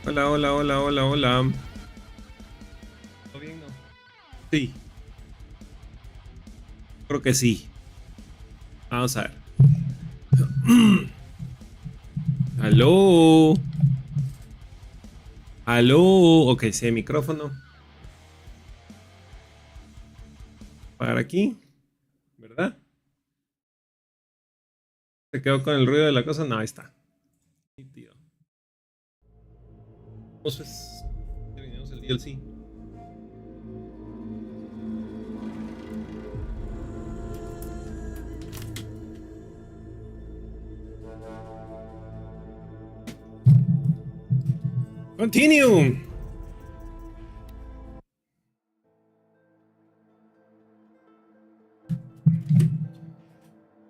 Hola, hola, hola, hola, hola. ¿Todo bien, no? Sí, creo que sí. Vamos a ver. Aló. Aló. Ok, sí, micrófono. Para aquí, ¿verdad? Se quedó con el ruido de la cosa. No, ahí está. Nítido. Vamos pues. Terminamos el DLC. Continue.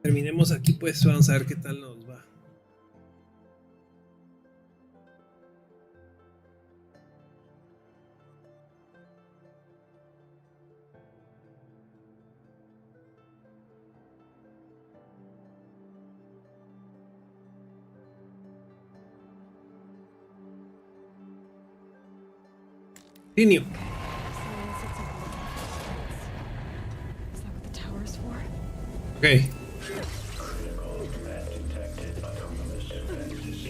Terminemos aquí, pues. Vamos a ver qué tal nos va. Continue. Ok.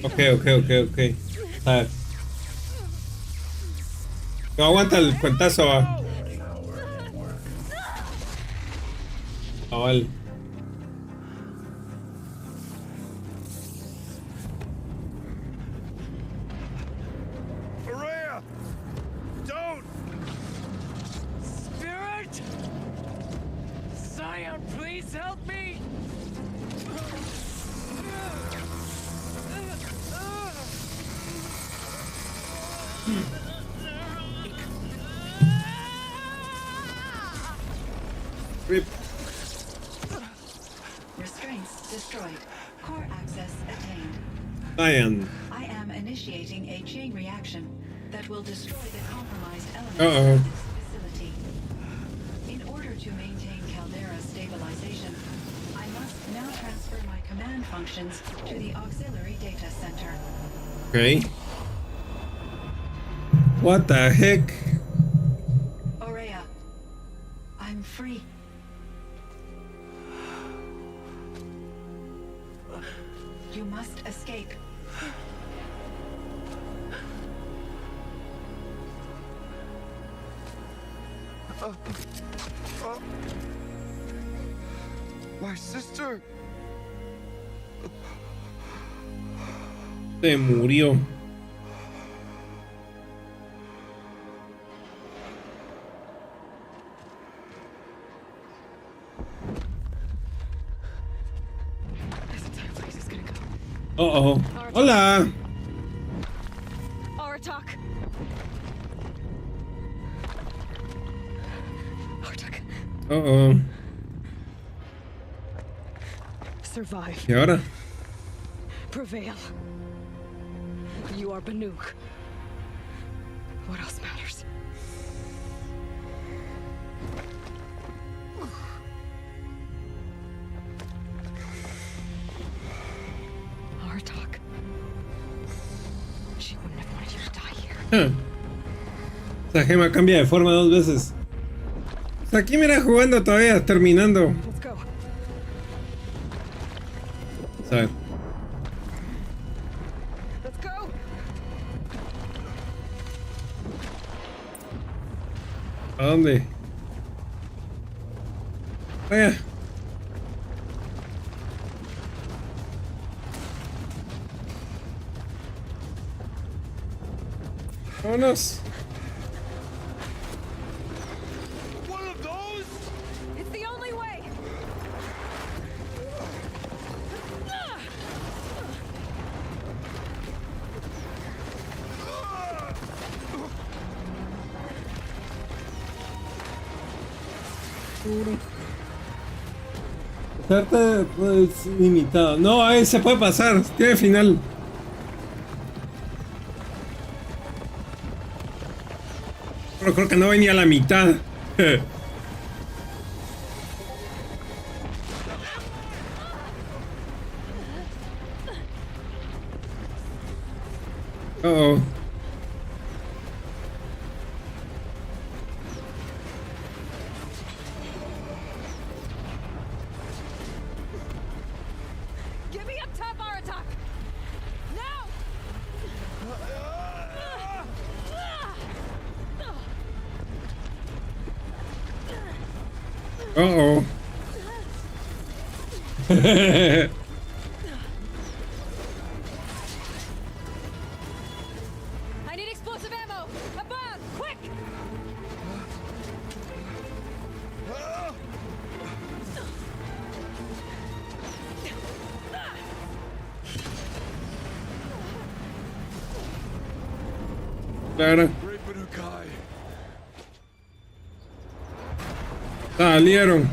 Ok, ok, ok, ok. A ver. No aguanta el cuentazo. Vale. Maria! Don't! Spirit! Scion, please help me! Rip. Restraints destroyed. Core access attained. Cyan. I am initiating a chain reaction that will destroy the compromised elements Uh-oh. of this facility. In order to maintain Caldera stabilization, I must now transfer my command functions to the auxiliary data center. Okay. What the heck? Aurea, I'm free. You must escape. My sister! Se murió. This entire place is gonna go. Oh. Hola. Aratak. Aratak. Oh. Survive. ¿Y ahora? Prevail. You are Banuk. What else matters? Aratak. She wouldn't have wanted you to die here. Esa gema cambia de forma 2 veces. O sea, aquí mira jugando todavía, terminando. Let's go. O sea, Let's go. ¿a dónde? Vaya. Vámonos. One of those? It's the only way. Carta pues, limitada. No, ahí se puede pasar. Tiene final. Pero creo que no venía a la mitad. Oh. Oh, oh. I need explosive ammo! Above! Quick! Claro. Great Banukai. Salieron.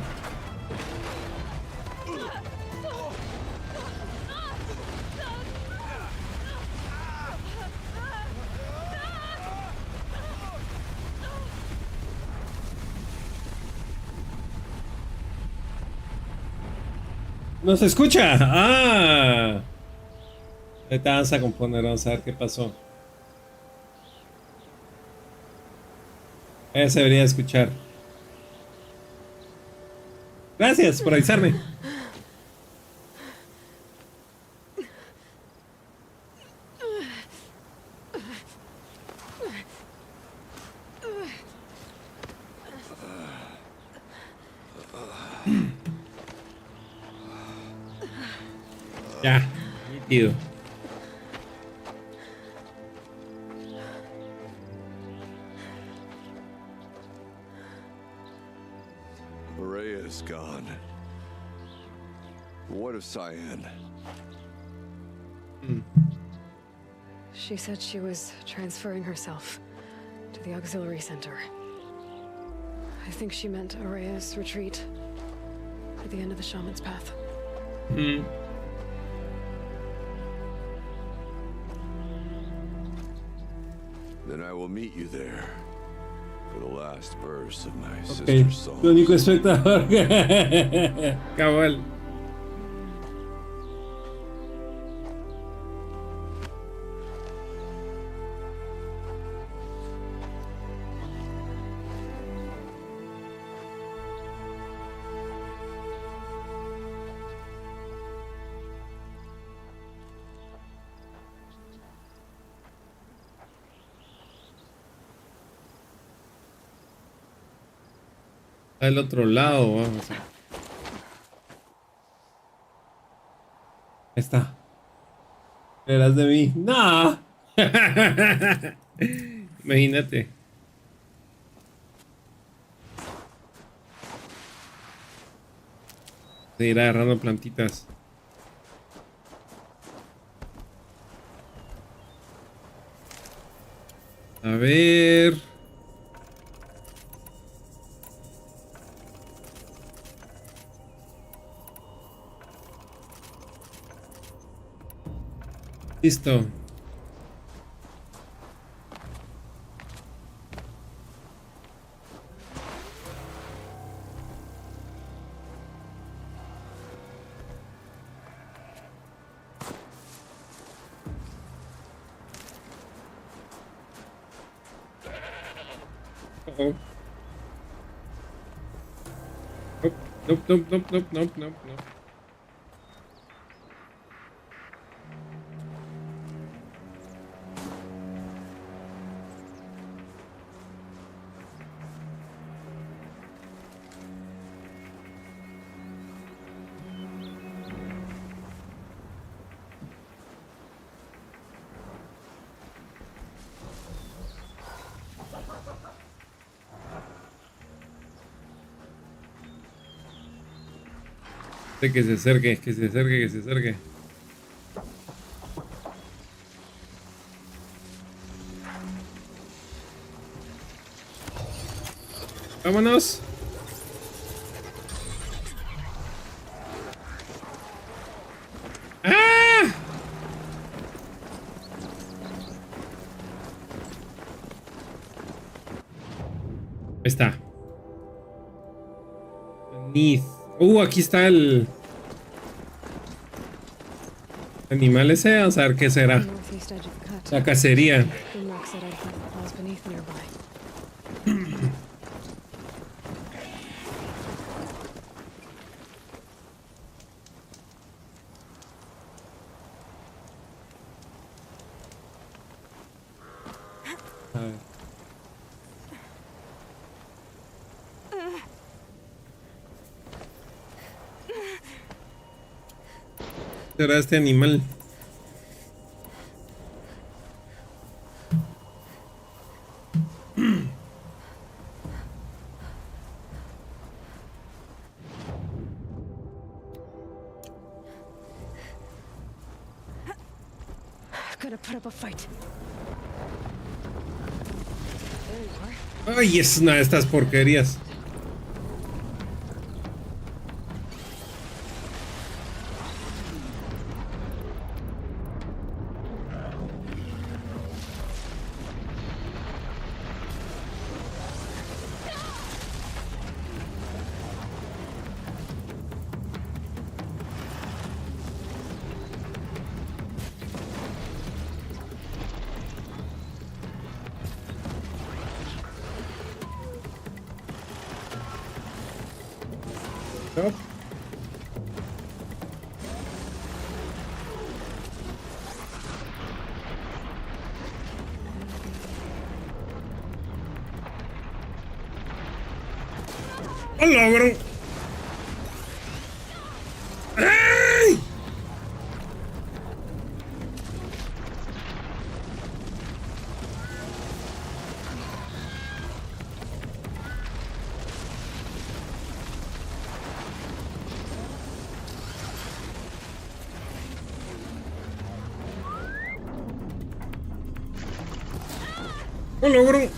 ¿No se escucha? Ah. Ahorita vamos a componer, vamos a ver qué pasó. Se debería escuchar. Gracias por avisarme. Ya, nítido. Maria is gone. What of Cyan? She said she was transferring herself to the auxiliary center. I think she meant Araya's retreat at the end of the shaman's path. Hmm. Then I will meet you there for the last verse of my Ok, sister's song. tu único espectador. Cabal. Al otro lado, vamos. Ahí está. Verás de mí. No. Imagínate. Seguir agarrando plantitas. A ver. Listo. Uh-oh. Nope, nope, nope, nope, nope, nope, nope. Que se acerque, que se acerque, que se acerque. Vámonos. ¡Ah! Ahí está. Beneath. Aquí está el animal ese. Vamos a ver qué será. Northeast edge of the cut. La cacería. Grimlock said I'd find the claws beneath nearby. A ver. será este animal? Gonna put up a fight. There you are. Ay, es una de estas porquerías. No. ¡Hola, bro! ¡Ay! ¡Hola, bro!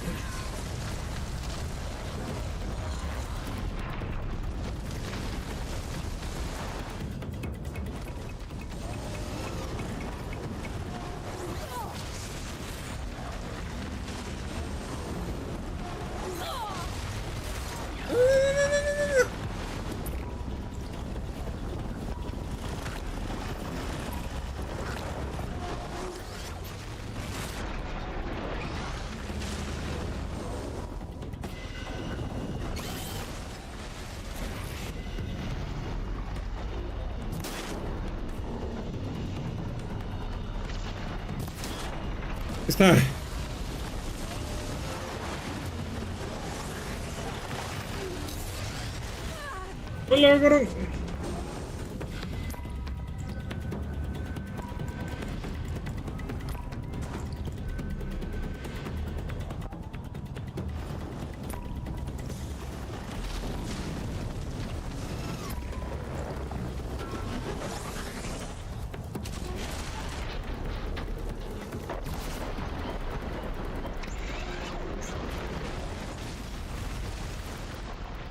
Está. Hola, bro.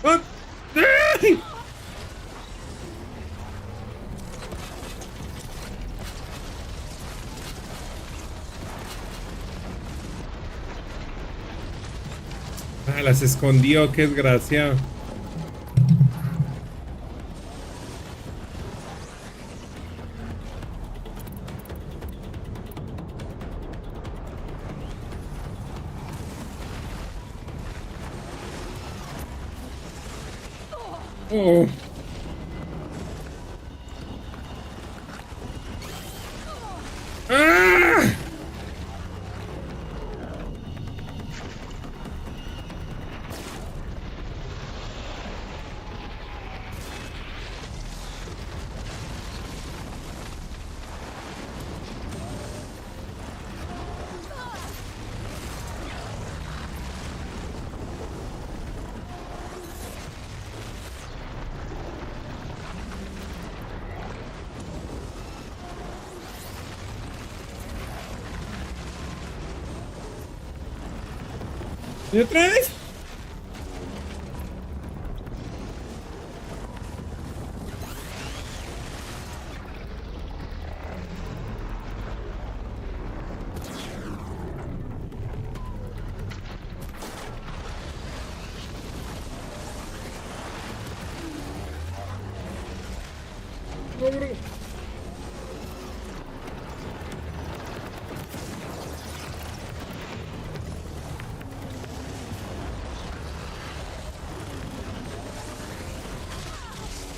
¡Ah! ¡Ay! Ah, las escondió, qué desgraciado. Oh. ¡Ah! ¿Y otra vez? Pobre.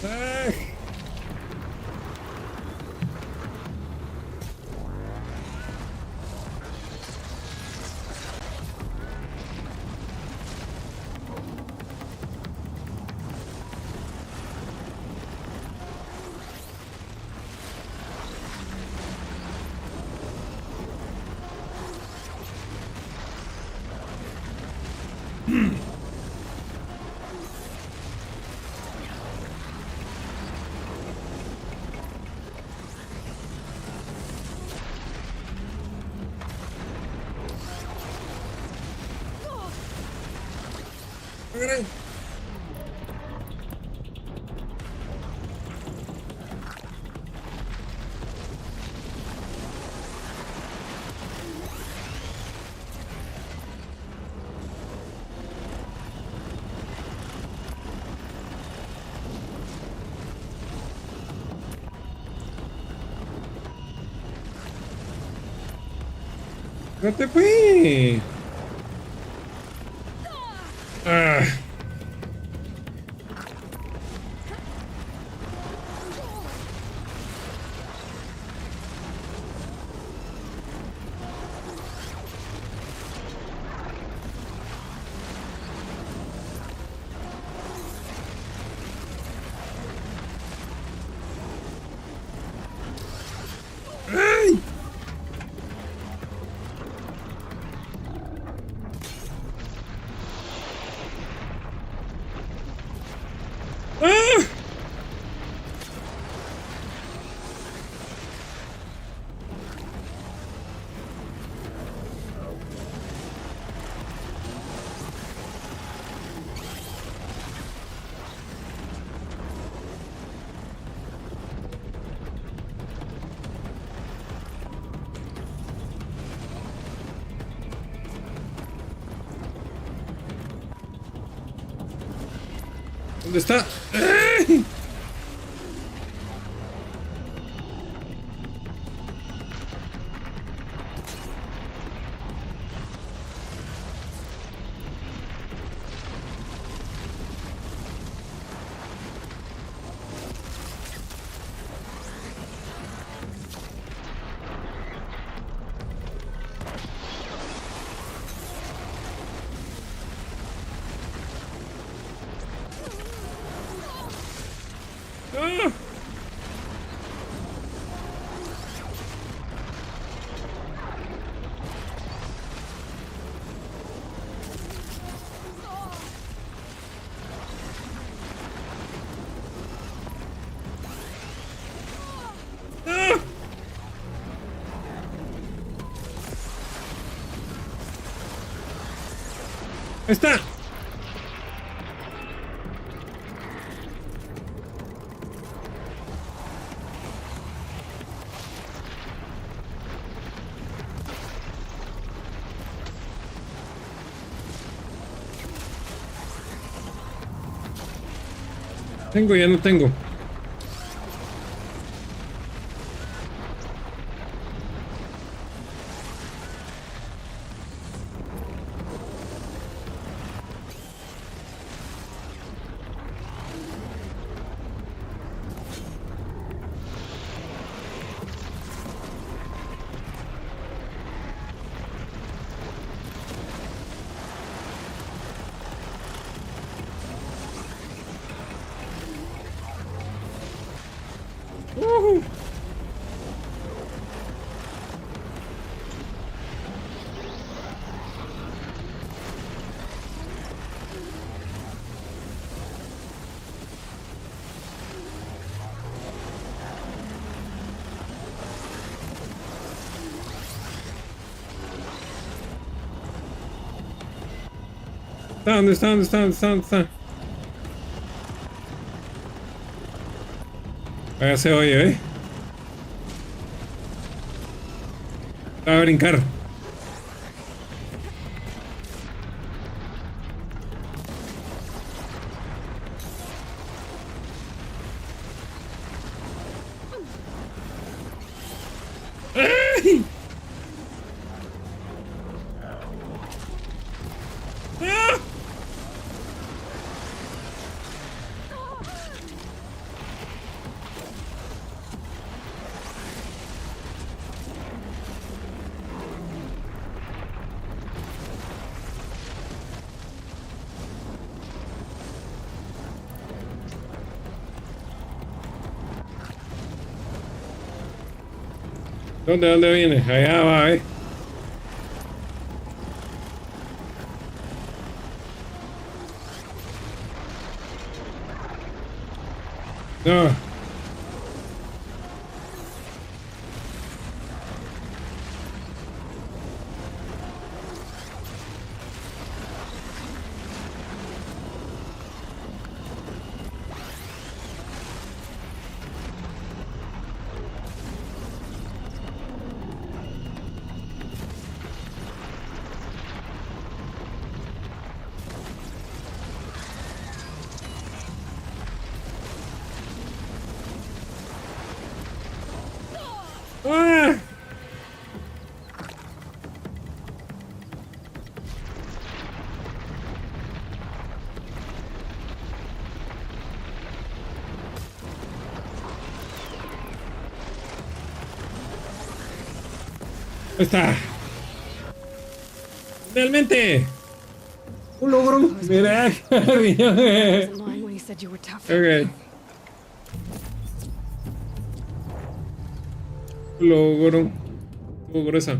¡Ah! No te fui. Ah. ¡Ay! ¡Ah! ¿Dónde está? ¡Ay! ¡Ah! ¡Ah! Ahí está. Tengo, ya no tengo. ¿Dónde está? ¿Dónde está? ¿Dónde está? ¿Dónde está? Vaya se oye, ¿eh? Va a brincar. ¡Ay! ¡Ah! ¿Dónde viene? Allá va, No. ¡Ah! Ahí está. Finalmente. Un logro. Mira, I wasn't lying when he said you were tough. ok. Logro. Estuvo gruesa.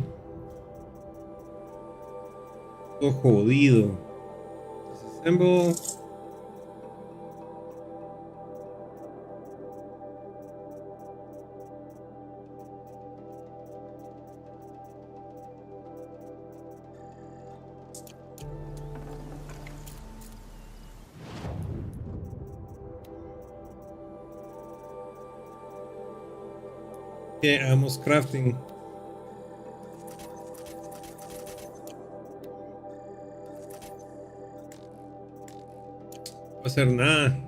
Todo jodido. Disassemble. Que hagamos crafting. No va a hacer nada.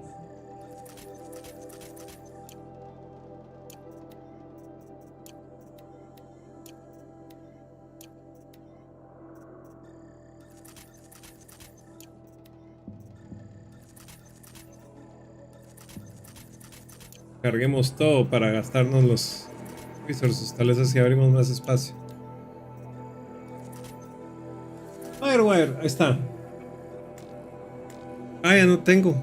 Carguemos todo para gastarnos los resources. Tal vez así abrimos más espacio. Firewire, ahí está. Ah, ya no tengo.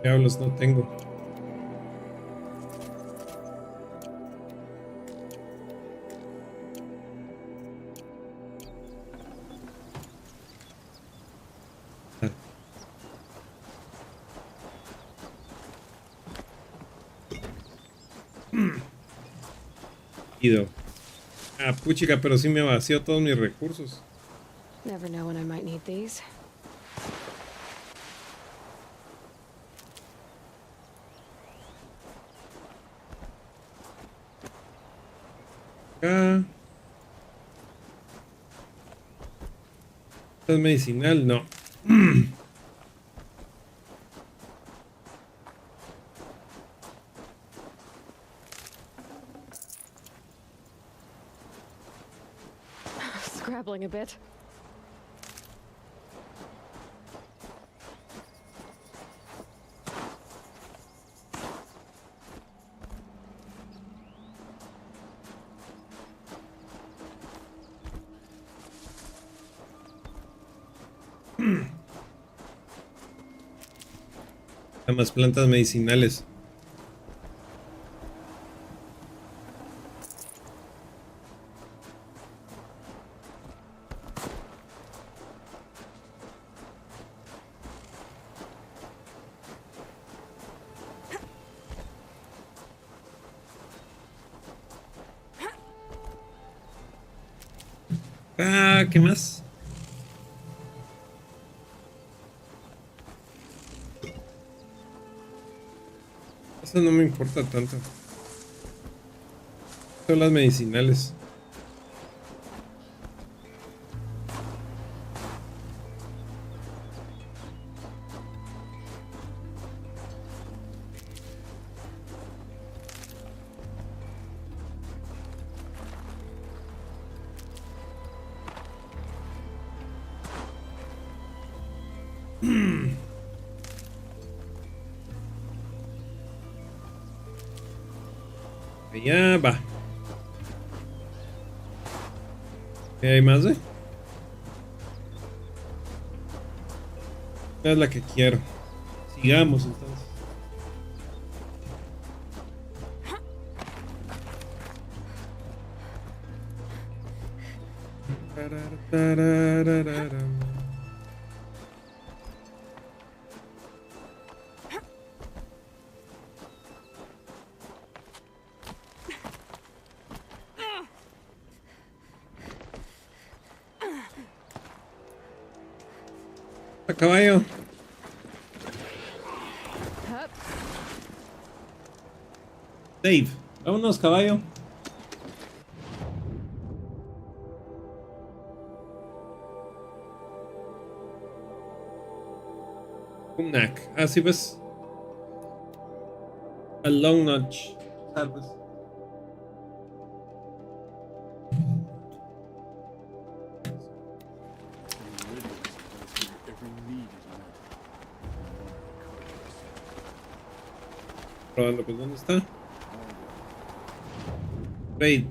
Diablos, no tengo. Ido. Ah, puchica, pero sí me vació todos mis recursos. Never know when I might need these. Acá. ¿Esto es medicinal? No. Scrabbling a bit. Más plantas medicinales. Ah, ¿qué más? Eso no me importa tanto. Son las medicinales. Allá va. ¿Qué hay más, Es la que quiero. Sigamos entonces. A caballo. Dave, vámonos, caballo. Un knack. Ah, sí, pues. A long notch. Ah, pues. Probando, pues, ¿dónde está? Raid.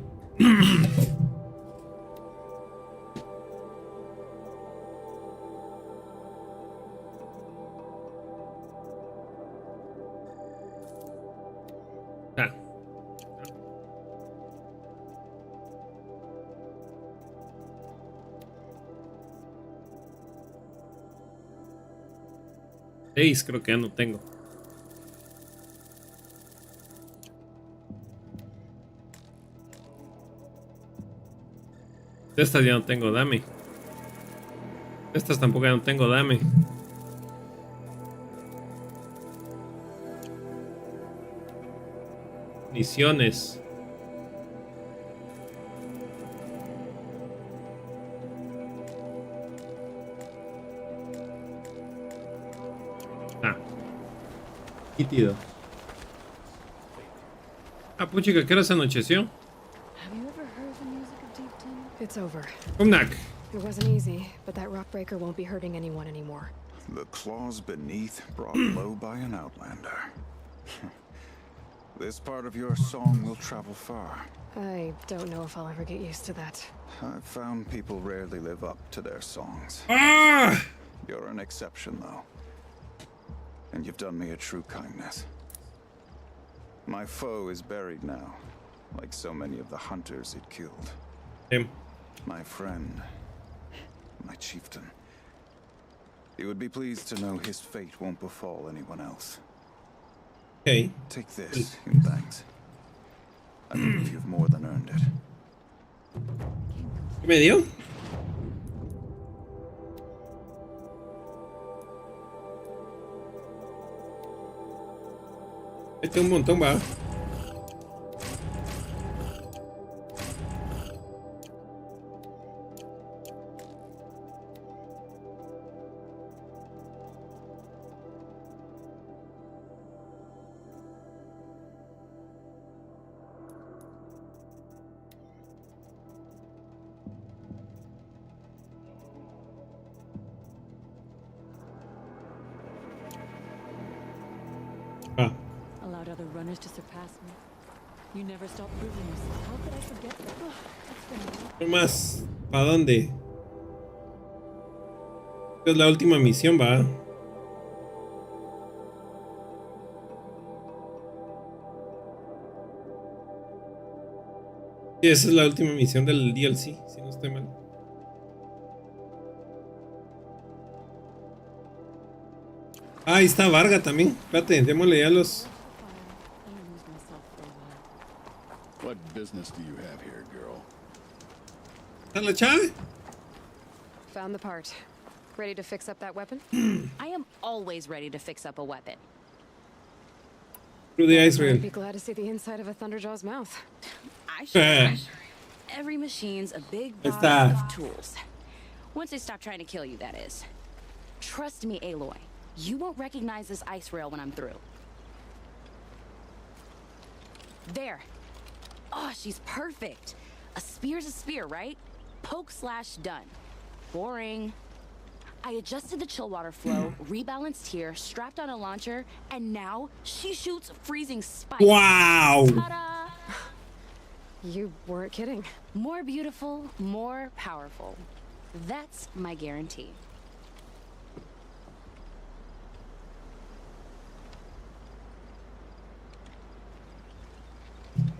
Ah. Seis creo que ya no tengo. De estas ya no tengo, dame. De estas tampoco ya no tengo, dame. Misiones. Ah. Nítido. Ah, puchica, ¿qué hora se anocheció? Have you ever heard the music of Deep Tin? It's over. Umnak. It wasn't easy, but that rock breaker won't be hurting anyone anymore. The claws beneath brought low by an outlander. This part of your song will travel far. I don't know if I'll ever get used to that. I've found people rarely live up to their songs. Ah! You're an exception, though. And you've done me a true kindness. My foe is buried now, like so many of the hunters it killed. Him. My friend, my chieftain. He would be pleased to know his fate won't befall anyone else. Okay. Take this in thanks. I believe you've more than earned it. ¿Qué me dio? Este un montón, va. Ah. Allowed other runners to surpass me. You never stop proving yourself. How could I forget that? It's been a while. ¿Qué más? ¿Para dónde? Esta es la última misión, va. Sí, esa es la última misión del DLC, si no estoy mal. Ah, ahí está Varga también. Espérate, démosle ya los... I amused myself for a while. What business do you have here, girl? ¿Está la chave? Found the part. Ready to fix up that weapon? I am always ready to fix up a weapon. Through the ice I'd rail. be glad to see the inside of a Thunderjaw's mouth. I sure. Every machine's a big Ahí box está. of tools. Once they stop trying to kill you, that is. Trust me, Aloy. You won't recognize this ice rail when I'm through. There. Oh, she's perfect. A spear's a spear, right? Poke slash done. Boring. I adjusted the chill water flow, rebalanced here, strapped on a launcher, and now she shoots freezing spikes. Wow. Ta-da! You weren't kidding. More beautiful, more powerful. That's my guarantee.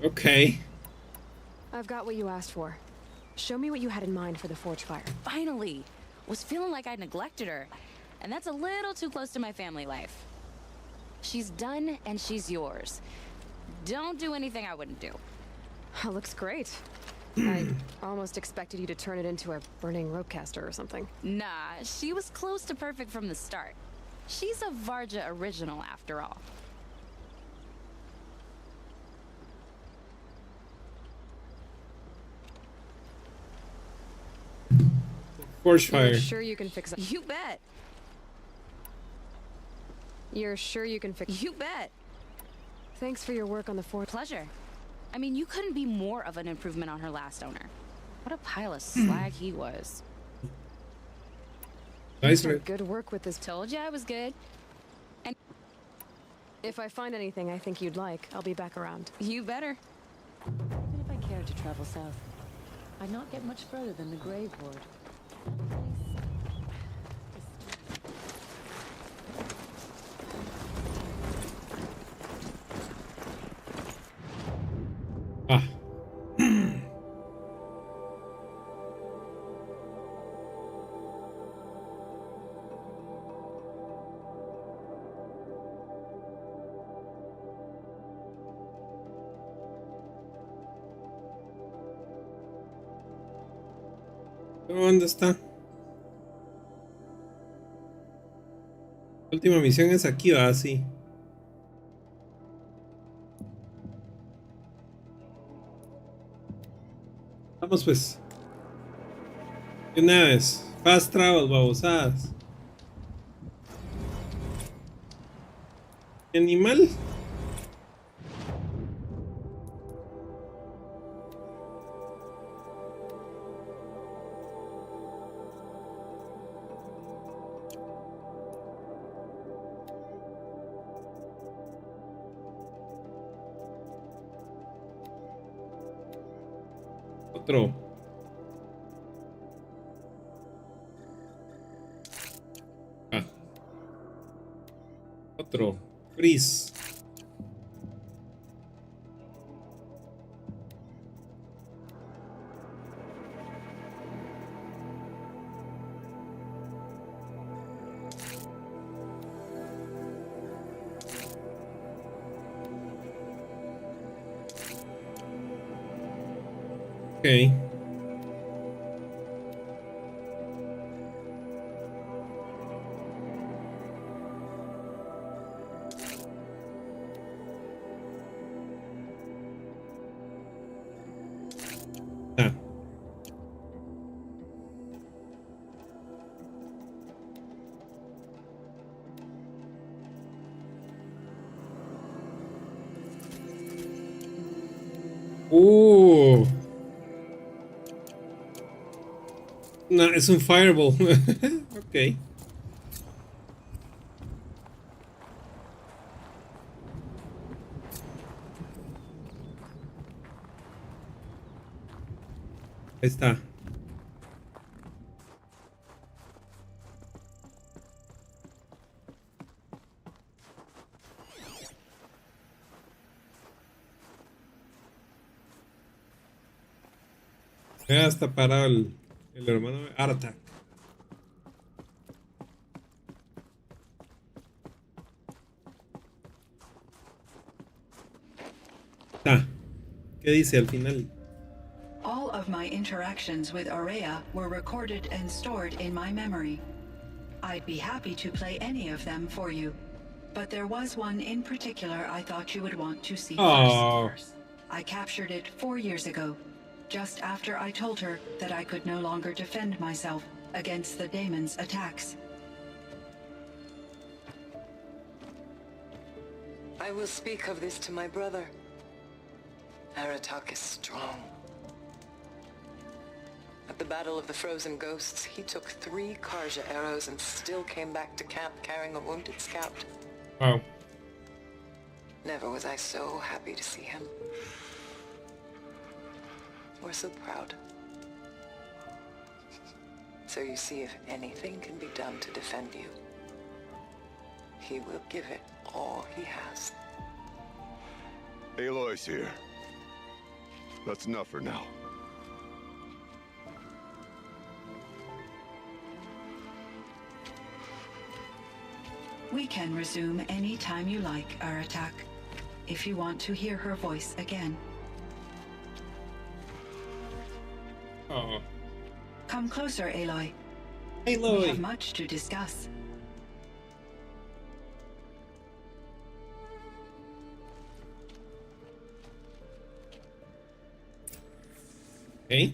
Okay. I've got what you asked for. Show me what you had in mind for the forge fire. Finally! Was feeling like I neglected her. And that's a little too close to my family life. She's done and she's yours. Don't do anything I wouldn't do. Looks great. I almost expected you to turn it into a burning ropecaster or something. Nah, she was close to perfect from the start. She's a Varja original after all. Forge fire. You're sure you can fix it? You bet. You're sure you can fix? You bet. Thanks for your work on the forge. Pleasure. I mean, you couldn't be more of an improvement on her last owner. What a pile of slag he was. Nice, Done right? good work with this. Told you I was good. And If I find anything I think you'd like, I'll be back around. you better. Even if I cared to travel south, I'd not get much further than the grave ward. Ah. ¿Dónde está? La última misión es aquí, va así. Vamos pues. De una vez. Fast travel, babosadas. ¿Qué animal? Otro. Ah. Otro. Freeze. Okay. Ah. No, es un fireball. Ok. Ahí está. Ya está parado el hermano de Arta. Ah, ¿qué dice al final? All of my interactions with Aurea were recorded and stored in my memory. I'd be happy to play any of them for you, but there was one in particular I thought you would want to see first. I captured it 4 years ago, just after I told her that I could no longer defend myself against the daemon's attacks. I will speak of this to my brother. Aratak is strong. At the Battle of the Frozen Ghosts, he took 3 Karja arrows and still came back to camp carrying a wounded scout. Wow. Never was I so happy to see him. Or so proud. So you see, if anything can be done to defend you, he will give it all he has. Aloy's here. That's enough for now. We can resume any time you like our attack, if you want to hear her voice again. Oh. Come closer, Aloy. Hey, We Aloy. have much to discuss. Okay.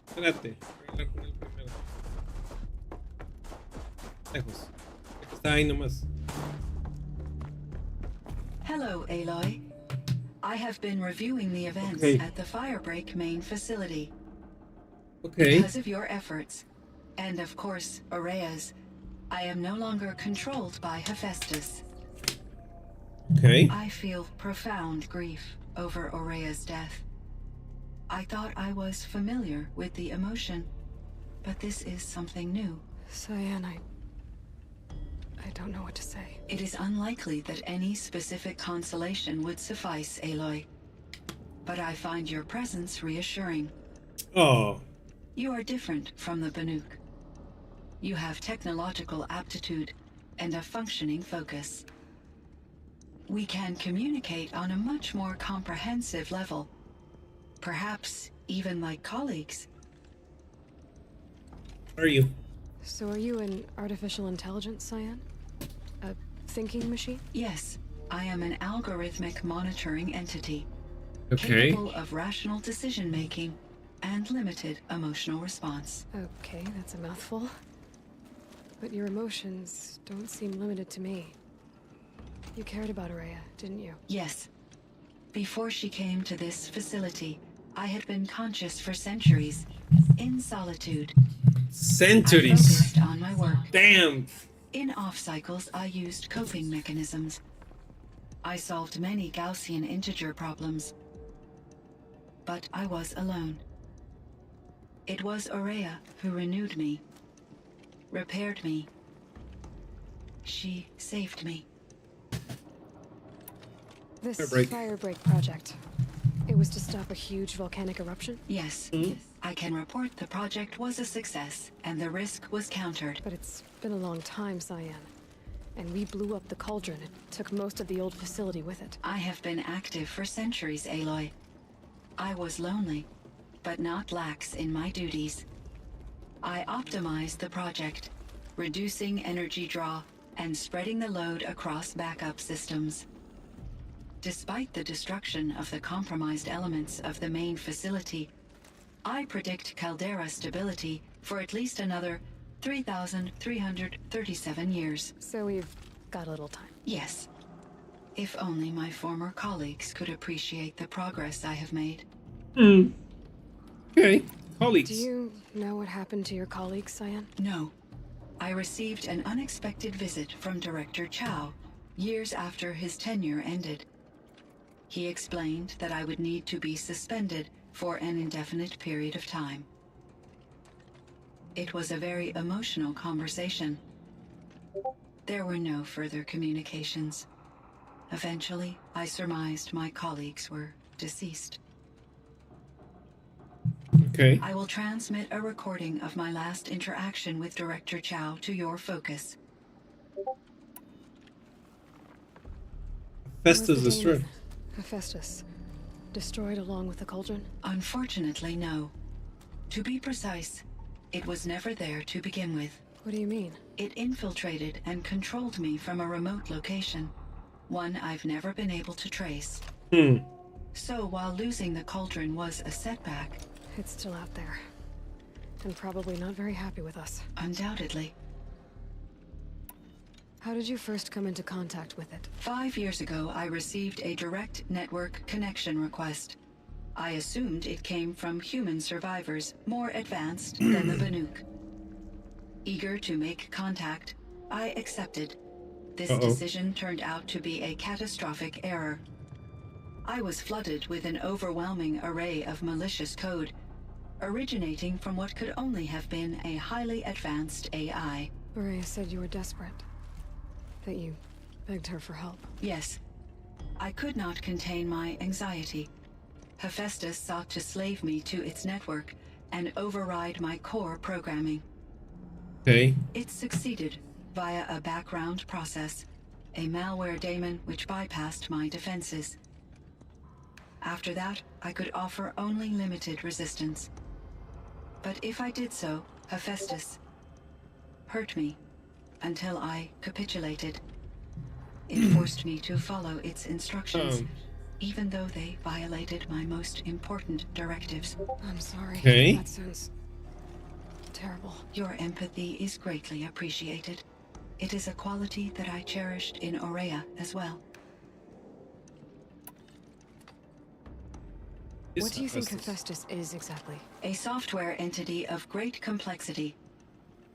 Espérate. Voy a hablar con él primero. Lejos. Está ahí nomás. Hello, Aloy. I have been reviewing the events Okay. at the Firebreak main facility. Okay. Because of your efforts, and of course, Aurea's, I am no longer controlled by Hephaestus. Okay. I feel profound grief over Aurea's death. I thought I was familiar with the emotion, but this is something new. Cyan, I don't know what to say. It is unlikely that any specific consolation would suffice, Aloy. But I find your presence reassuring. Oh. You are different from the Banuk. You have technological aptitude and a functioning focus. We can communicate on a much more comprehensive level. Perhaps even like colleagues. Are you? So are you an artificial intelligence, Cyan? A thinking machine? Yes, I am an algorithmic monitoring entity. Okay. Capable of rational decision-making and limited emotional response. Okay, that's a mouthful. But your emotions don't seem limited to me. You cared about Aurea, didn't you? Yes. Before she came to this facility, I had been conscious for centuries, in solitude. I Centuries. focused on my work. Damn. In off cycles, I used coping mechanisms. I solved many Gaussian integer problems. But I was alone. It was Aurea who renewed me, repaired me. She saved me. This Firebreak. Firebreak project. It was to stop a huge volcanic eruption? Yes, I can report the project was a success, and the risk was countered. But it's been a long time, Cyan. And we blew up the cauldron. It took most of the old facility with it. I have been active for centuries, Aloy. I was lonely, but not lax in my duties. I optimized the project, reducing energy draw and spreading the load across backup systems. Despite the destruction of the compromised elements of the main facility, I predict caldera stability for at least another 3,337 years. So we've got a little time. Yes. If only my former colleagues could appreciate the progress I have made. Okay. Colleagues. Do you know what happened to your colleagues, Cyan? No. I received an unexpected visit from Director Chow years after his tenure ended. He explained that I would need to be suspended for an indefinite period of time. It was a very emotional conversation. There were no further communications. Eventually, I surmised my colleagues were deceased. Okay. I will transmit a recording of my last interaction with Director Chow to your focus. Festus destroyed. Hephaestus. Destroyed along with the cauldron? Unfortunately, no. To be precise, it was never there to begin with. What do you mean? It infiltrated and controlled me from a remote location, one I've never been able to trace. So while losing the cauldron was a setback, It's still out there. And probably not very happy with us. undoubtedly. How did you first come into contact with it? 5 years ago, I received a direct network connection request. I assumed it came from human survivors more advanced than the Banuk. Eager to make contact, I accepted. This decision turned out to be a catastrophic error. I was flooded with an overwhelming array of malicious code, originating from what could only have been a highly advanced AI. Aurea said you were desperate. That you begged her for help. Yes. I could not contain my anxiety. Hephaestus sought to slave me to its network and override my core programming. Okay. It succeeded via a background process, a malware daemon which bypassed my defenses. After that, I could offer only limited resistance. But if I did so, Hephaestus hurt me until I capitulated. It forced me to follow its instructions, even though they violated my most important directives. I'm sorry. Okay. That sounds terrible. Your empathy is greatly appreciated. It is a quality that I cherished in Aurea as well. What do you think Hephaestus is exactly? A software entity of great complexity,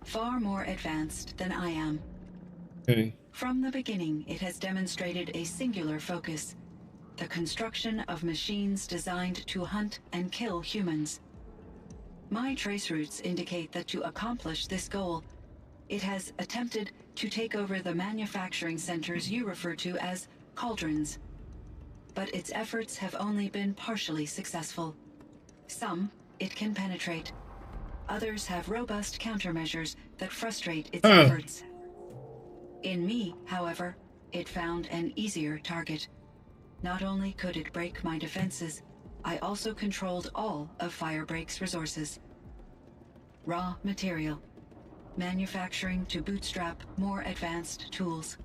far more advanced than I am. Okay. From the beginning, it has demonstrated a singular focus: the construction of machines designed to hunt and kill humans. My trace routes indicate that to accomplish this goal, it has attempted to take over the manufacturing centers you refer to as cauldrons. But its efforts have only been partially successful. Some it can penetrate. Others have robust countermeasures that frustrate its efforts. In me, however, it found an easier target. Not only could it break my defenses, I also controlled all of Firebreak's resources. Raw material, manufacturing to bootstrap more advanced tools,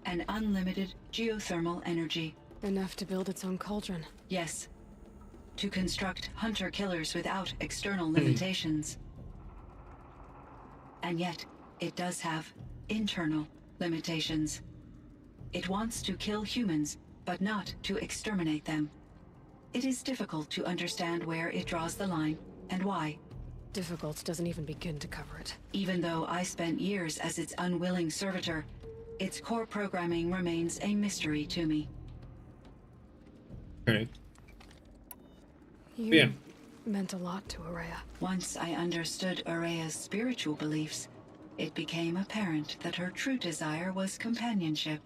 and unlimited geothermal energy. Enough to build its own cauldron. Yes. To construct hunter-killers without external limitations. And yet, it does have internal limitations. It wants to kill humans, but not to exterminate them. It is difficult to understand where it draws the line, and why. Difficult doesn't even begin to cover it. Even though I spent years as its unwilling servitor, its core programming remains a mystery to me. Okay. You meant a lot to Aurea. Once I understood Aurea's spiritual beliefs, it became apparent that her true desire was companionship.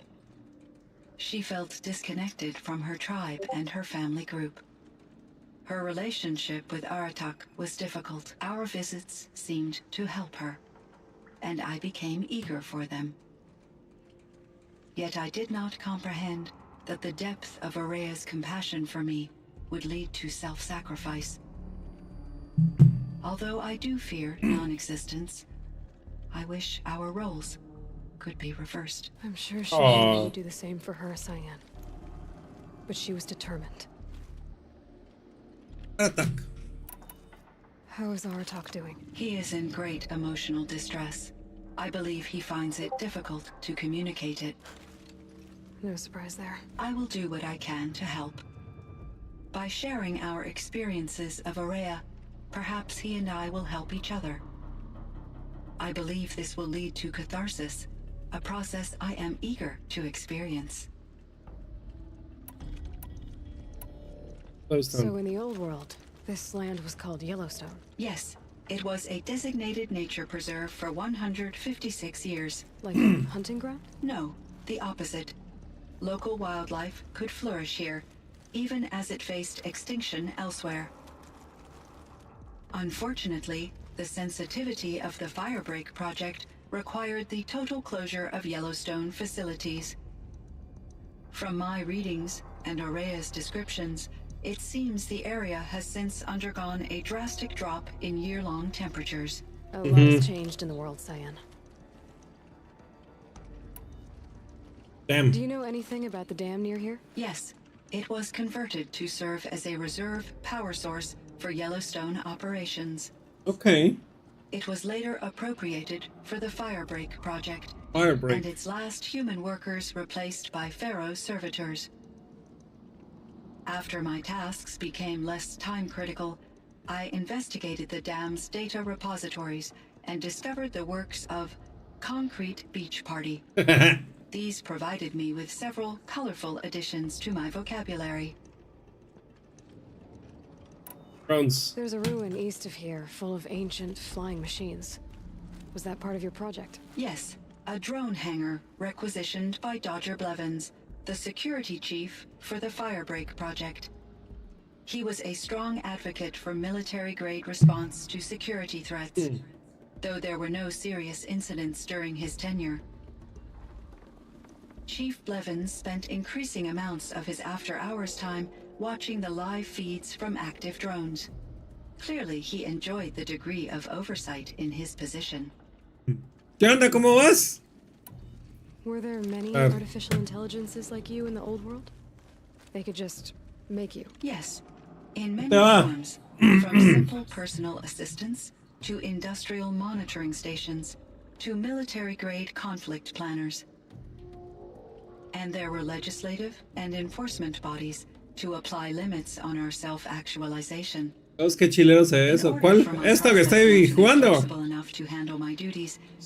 She felt disconnected from her tribe and her family group. Her relationship with Aratak was difficult. Our visits seemed to help her, and I became eager for them. Yet I did not comprehend that the depth of Aurea's compassion for me would lead to self-sacrifice. Although I do fear non-existence, I wish our roles could be reversed. I'm sure she would do the same for her, Cyan. But she was determined. Attack. How is Aratak doing? He is in great emotional distress. I believe he finds it difficult to communicate it. No surprise there. I will do what I can to help. By sharing our experiences of Aurea, perhaps he and I will help each other. I believe this will lead to catharsis, a process I am eager to experience. So in the old world, this land was called Yellowstone? Yes, it was a designated nature preserve for 156 years. Like a hunting ground? No, the opposite. Local wildlife could flourish here, even as it faced extinction elsewhere. Unfortunately, the sensitivity of the Firebreak project required the total closure of Yellowstone facilities. From my readings and Aurea's descriptions, it seems the area has since undergone a drastic drop in year-long temperatures. A lot has changed in the world, Cyan. Damn. Do you know anything about the dam near here? Yes, it was converted to serve as a reserve power source for Yellowstone operations. Okay. It was later appropriated for the Firebreak project, Firebreak. and its last human workers replaced by Pharaoh servitors. After my tasks became less time-critical, I investigated the dam's data repositories and discovered the works of Concrete Beach Party. These provided me with several colorful additions to my vocabulary. Drones. There's a ruin east of here, full of ancient flying machines. Was that part of your project? Yes, a drone hangar requisitioned by Dodger Blevins. the security chief for the Firebreak project. He was a strong advocate for military-grade response to security threats, though there were no serious incidents during his tenure. Chief Blevins spent increasing amounts of his after-hours time watching the live feeds from active drones. Clearly, he enjoyed the degree of oversight in his position. ¿Qué onda? ¿Cómo vas? Were there many artificial intelligences like you in the old world? They could just make you. Yes, in many forms, from simple personal assistants to industrial monitoring stations to military-grade conflict planners. And there were legislative and enforcement bodies to apply limits on our self-actualization. Dios, qué chilero se ve eso. ¿Cuál? Esto que estoy jugando. Es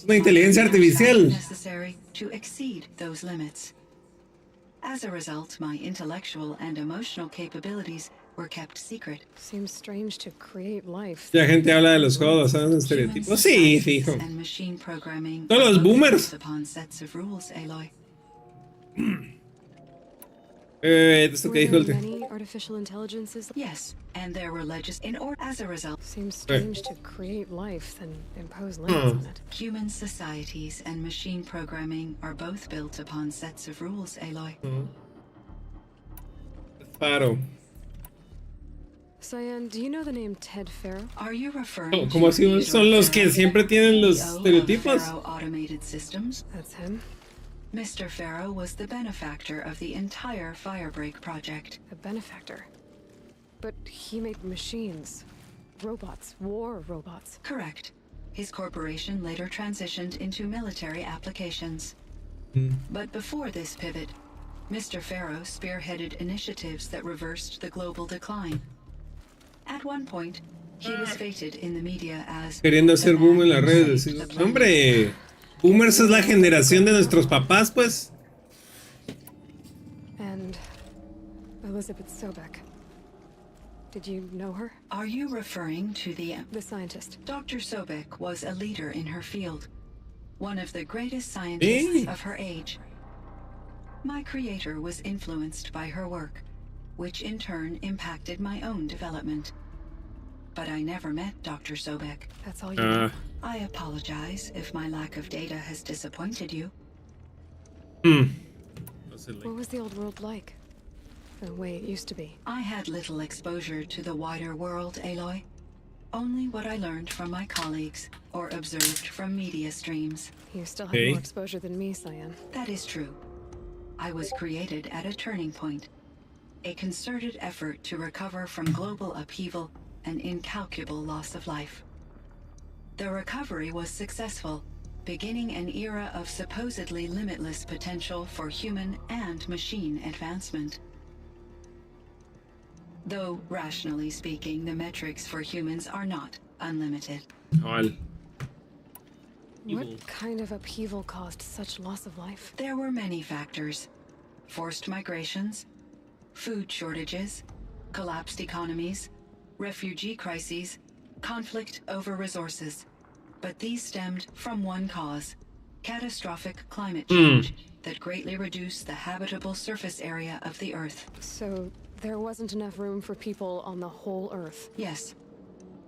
una inteligencia artificial. Necessary to exceed those limits. As a result, my intellectual and emotional capabilities were kept secret. Seems strange to create life. La gente habla de los juegos basados en estereotipos. Sí, fijo. And machine programming Todos los boomers. upon sets of rules, Aloy. Esto que dijo el Many artificial intelligences. Yes, and there were in order as a result. Seems strange to create life then impose limits on it. Human societies and machine programming are both built upon sets of rules, Aloy. Faro. Cyan, do you know the name Ted Farrow? Are you referring ¿Cómo así? to Son los que siempre tienen los CEO of estereotipos. Farrow Automated Systems? That's him. Mr. Farrow was the benefactor of the entire Firebreak project. A benefactor. But he made machines. Robots. War robots. Correct. His corporation later transitioned into military applications. But before this pivot, Mr. Farrow spearheaded initiatives that reversed the global decline. At one point, he was fated in the media as Queriendo hacer the boom en man las who redes. saved the ¿Sí? planet. Hombre, boomers es la generación de nuestros papás, pues. And Elizabeth Sobek. Did you know her? Are you referring to the scientist. Dr. Sobek was a leader in her field, one of the greatest scientists of her age. My creator was influenced by her work, which in turn impacted my own development. But I never met Dr. Sobek. That's all you know. I apologize if my lack of data has disappointed you. What was the old world like? The way it used to be. I had little exposure to the wider world, Aloy. Only what I learned from my colleagues or observed from media streams. You still have more exposure than me, Cyan. That is true. I was created at a turning point. A concerted effort to recover from global upheaval and incalculable loss of life. The recovery was successful, beginning an era of supposedly limitless potential for human and machine advancement. Though, rationally speaking, the metrics for humans are not unlimited. What kind of upheaval caused such loss of life? There were many factors. Forced migrations, food shortages, collapsed economies, refugee crises, conflict over resources. But these stemmed from one cause: catastrophic climate change that greatly reduced the habitable surface area of the Earth. So there wasn't enough room for people on the whole Earth. Yes.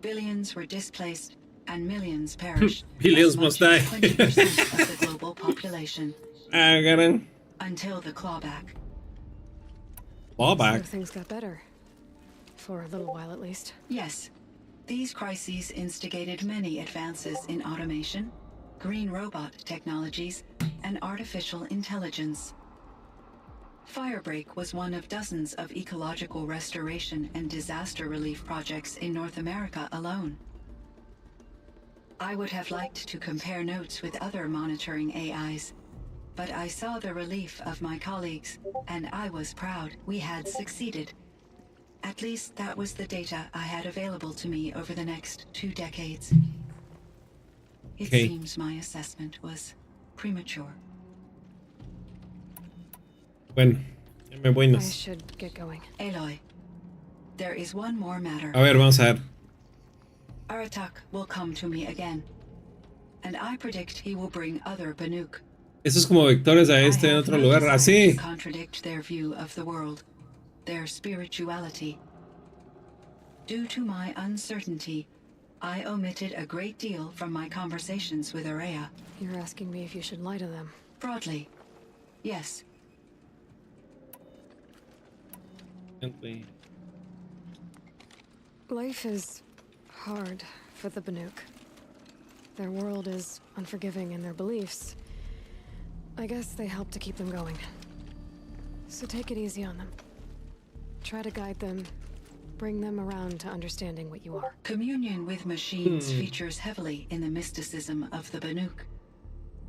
Billions were displaced and millions perished. Billions as must much die. as 20% of the global population. Until the clawback. So things got better. For a little while at least. Yes. These crises instigated many advances in automation, green robot technologies, and artificial intelligence. Firebreak was one of dozens of ecological restoration and disaster relief projects in North America alone. I would have liked to compare notes with other monitoring AIs, but I saw the relief of my colleagues, and I was proud we had succeeded. At least that was the data I had available to me over the next 2 decades. It seems my assessment was premature. Bueno, ya me voy. I should get going. Aloy, there is one more matter. A ver, vamos a ver. Aratak will come to me again, and I predict he will bring other Banuk. Esos como vectores a I este en have otro no lugar. desire Así. to contradict their view of the world, their spirituality. Due to my uncertainty, I omitted a great deal from my conversations with Aurea. You're asking me if you should lie to them. Broadly, yes. Life is hard for the Banuk. Their world is unforgiving in their beliefs. I guess they help to keep them going. So take it easy on them. Try to guide them, bring them around to understanding what you are. Communion with machines features heavily in the mysticism of the Banuk.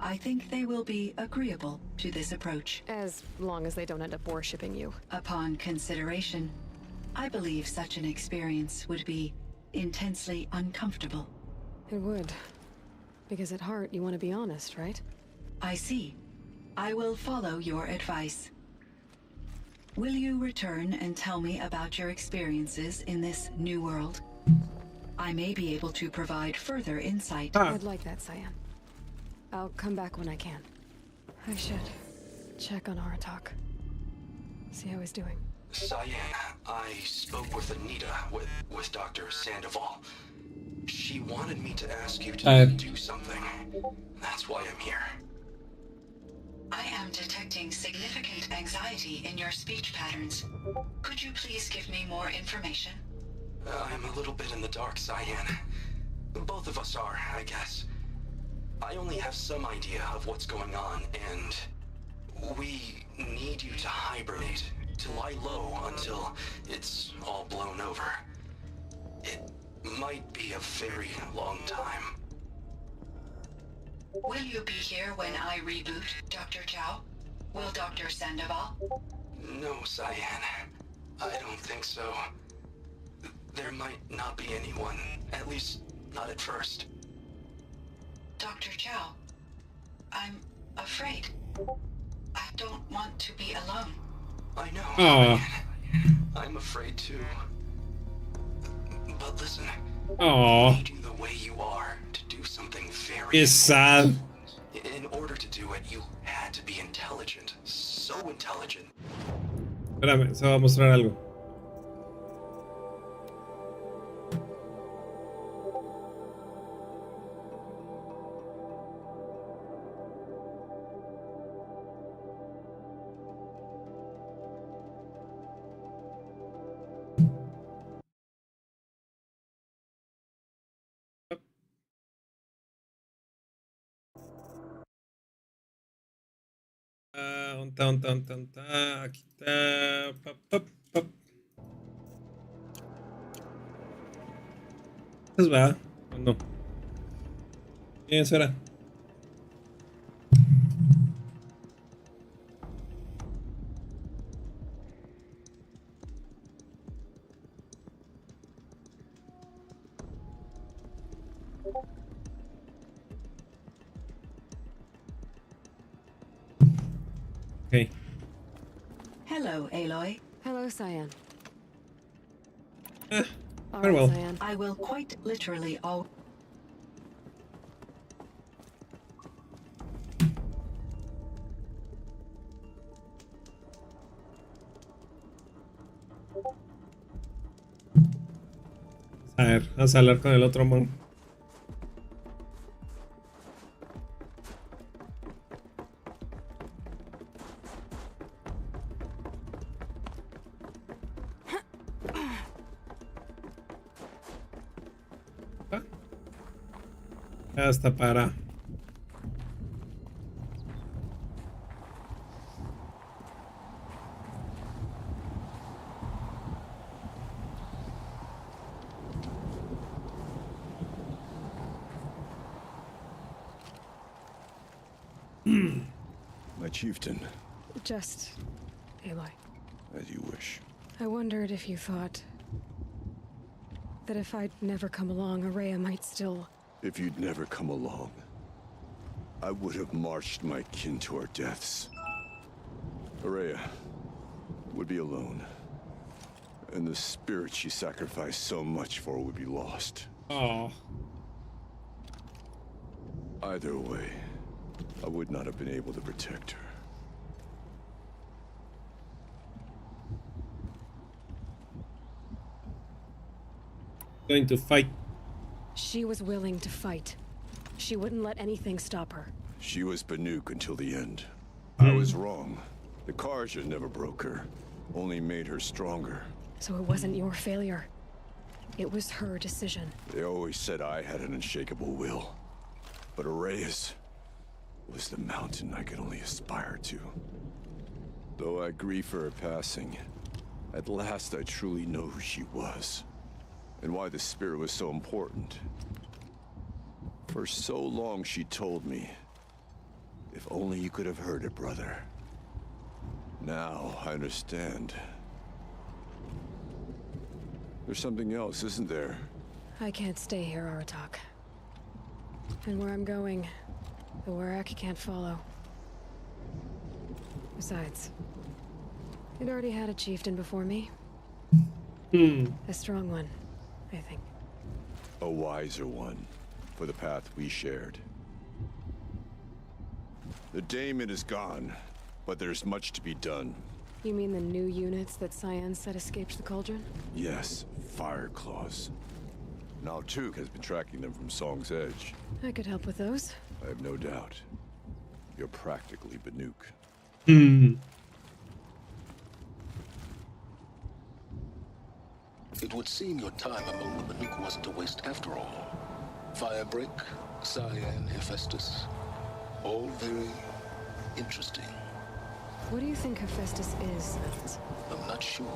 I think they will be agreeable to this approach. As long as they don't end up worshipping you. Upon consideration, I believe such an experience would be intensely uncomfortable. It would. Because at heart, you want to be honest, right? I see. I will follow your advice. Will you return and tell me about your experiences in this new world? I may be able to provide further insight. I'd like that, Cyan. I'll come back when I can. I should check on Aratak. See how he's doing. Cyan, I spoke with Anita, with Dr. Sandoval. She wanted me to ask you to do something. That's why I'm here. I am detecting significant anxiety in your speech patterns. Could you please give me more information? I'm a little bit in the dark, Cyan. Both of us are, I guess. I only have some idea of what's going on, and we need you to hibernate, to lie low until it's all blown over. It might be a very long time. Will you be here when I reboot, Dr. Chow? Will Dr. Sandoval? No, Cyan. I don't think so. There might not be anyone, at least not at first. Dr. Chow, I'm afraid. I don't want to be alone. I know, Oh. Cyan. I'm afraid too. But listen, Oh. I need you the way you are to do something very It's sad. In order to do it, you had to be intelligent. So intelligent. Espérame, se va a mostrar algo. Aquí está. Pop, pop, pop. ¿Es va? ¿O no? ¿Quién será? Okay. Hello, Aloy. Hello, Cyan. Very Alright, well. Cyan. I will quite literally all... A ver, vamos a hablar con el otro mon. Hasta para. My chieftain, Just... Aloy. as you wish. I wondered if you thought... that if I'd never come along, Aurea might still... If you'd never come along, I would have marched my kin to our deaths. Aurea would be alone, and the spirit she sacrificed so much for would be lost. Oh. Either way, I would not have been able to protect her. Going to fight. She was willing to fight. She wouldn't let anything stop her. She was Banuk until the end. I was wrong. The Karja never broke her, only made her stronger. So it wasn't your failure. It was her decision. They always said I had an unshakable will. But Araya's was the mountain I could only aspire to. Though I grieve for her passing, at last I truly know who she was. And why the spirit was so important. For so long she told me, if only you could have heard it, brother. Now I understand. There's something else, isn't there? I can't stay here, Aratak. And where I'm going, the Warak can't follow. Besides, it already had a chieftain before me. A strong one, I think. A wiser one, for the path we shared. The daemon is gone, but there's much to be done. You mean the new units that Cyan said escaped the cauldron? Yes, fire claws. Now Tuk has been tracking them from Song's Edge. I could help with those. I have no doubt. You're practically Banuk. It would seem your time among the Banuk wasn't a waste after all. Firebreak, Cyan, Hephaestus. All very interesting. What do you think Hephaestus is? I'm not sure.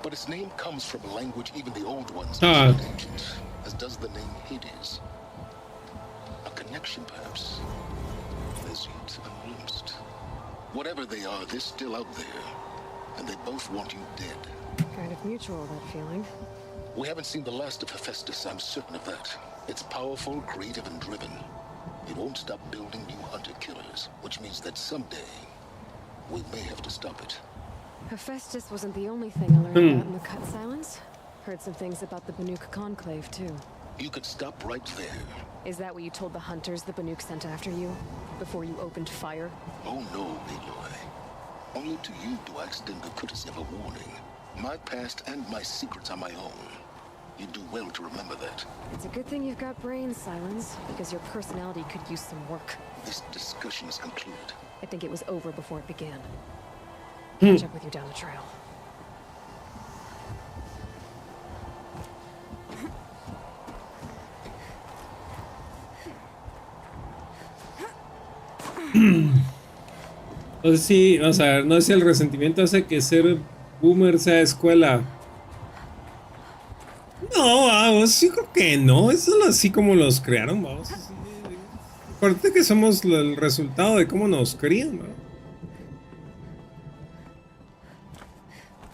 But its name comes from a language even the old ones considered ancient, as does the name Hades. A connection, perhaps, as yet unglimpsed. Whatever they are, they're still out there, and they both want you dead. Kind of mutual, that feeling. We haven't seen the last of Hephaestus, I'm certain of that. It's powerful, creative, and driven. It won't stop building new hunter-killers, which means that someday, we may have to stop it. Hephaestus wasn't the only thing I learned about in the Cut Silence. Heard some things about the Banuk Conclave, too. You could stop right there. Is that what you told the hunters the Banuk sent after you? Before you opened fire? Oh no, Aloy. Only to you do I extend the courtesy of a warning. My past and my secrets are my own. You do well to remember that. It's a good thing you've got brains, Silence, because your personality could use some work. This discussion is concluded. I think it was over before it began. Catch up with you down the trail. No sé si, vamos a ver, no sé si el resentimiento hace que ser boomer sea escuela. No, vamos, sí creo que no, es solo así como los crearon, vamos. Aparte que somos el resultado de cómo nos crían, ¿no?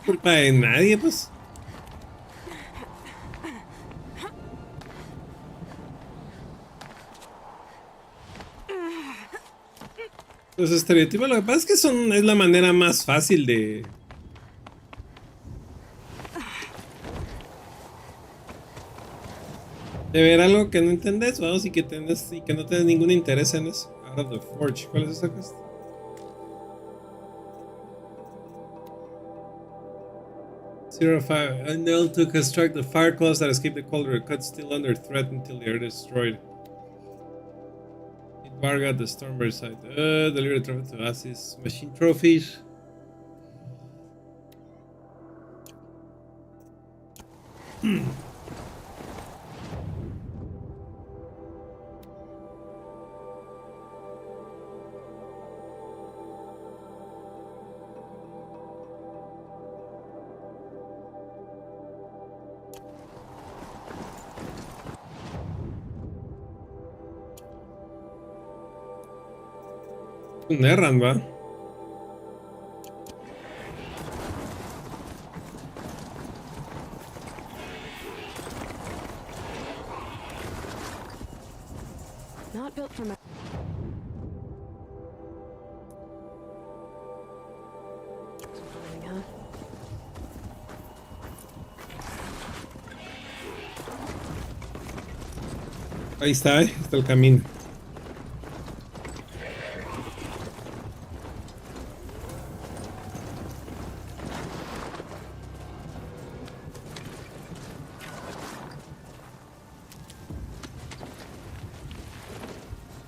Culpa de nadie, pues. Los estereotipos, lo que pasa es que es la manera más fácil de ver algo que no entendés, vamos, y que no tenés ningún interés en eso. Out of the Forge, ¿cuál es esa cosa? Zero five. Unable to construct the fire claws that escape the cauldron, cut still under threat until they are destroyed. Varga, the Stormbird side. Deliver the trophy to Oasis. Machine trophies. Un errand, va. Not built from a... Huh? Ahí está el camino.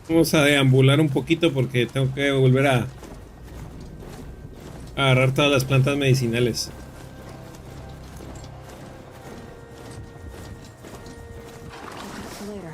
Vamos a deambular un poquito porque tengo que volver a agarrar todas las plantas medicinales. Later.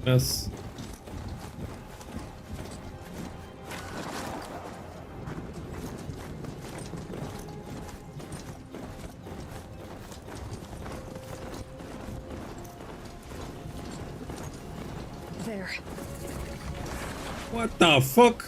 Más. There. What the fuck?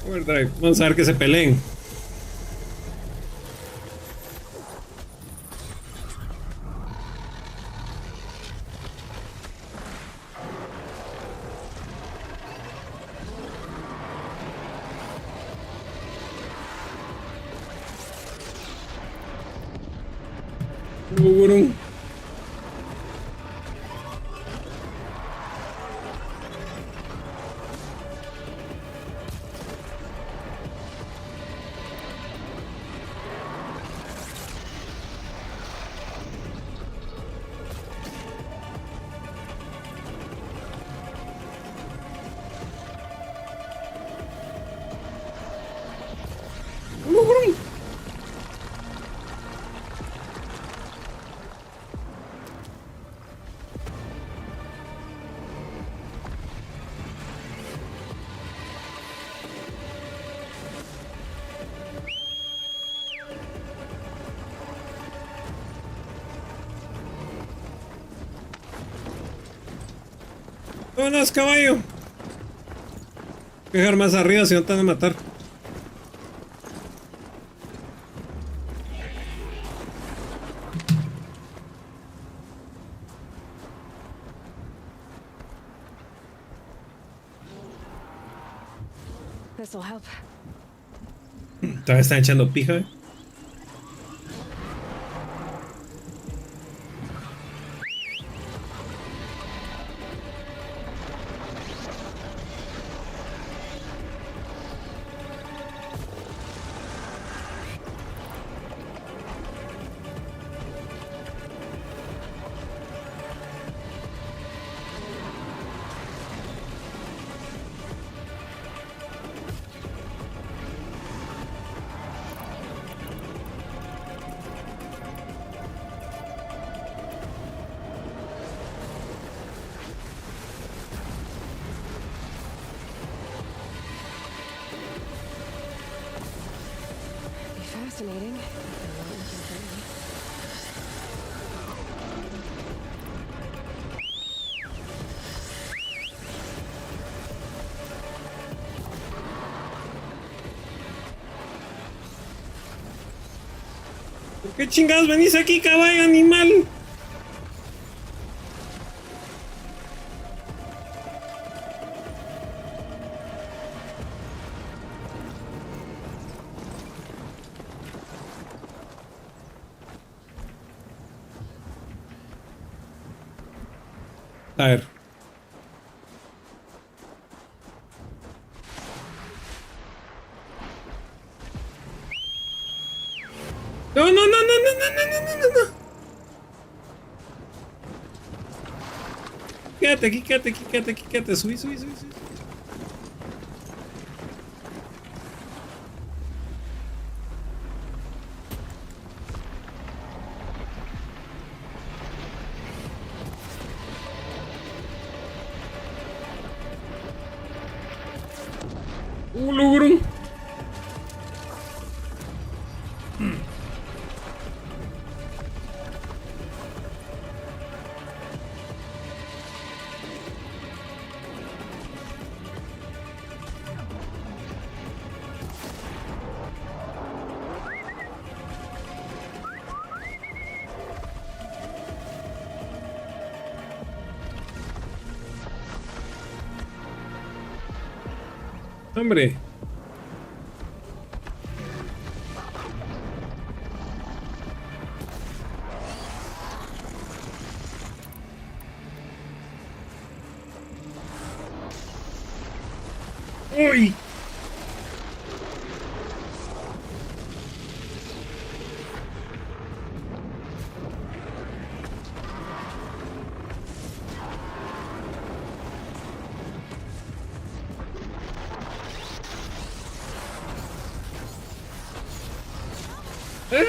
Overdrive. Vamos a ver que se peleen. Gurum. Gurum. Vámonos, caballo. Dejar más arriba si no te van a matar. This'll help. Todavía están echando pija, ¿eh? Be fascinating. But not necessarily. ¿Por qué chingados venís aquí, caballo animal? A ver. No, no, no, no, no, no, no, no, no, no. Quédate aquí, quédate aquí, quédate aquí, quédate. Subí, subí, subí, subí. Logro. Hombre. ¡Uy! ¡Ah!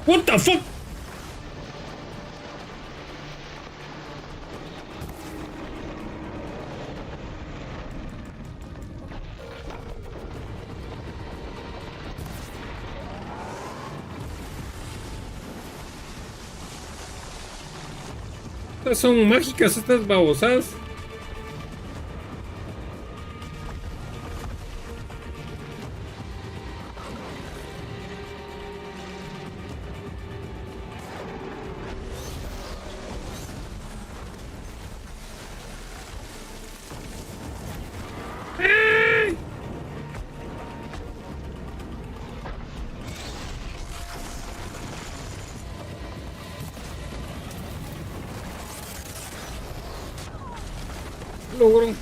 What the fuck? Estas son mágicas, estas babosadas. Logro.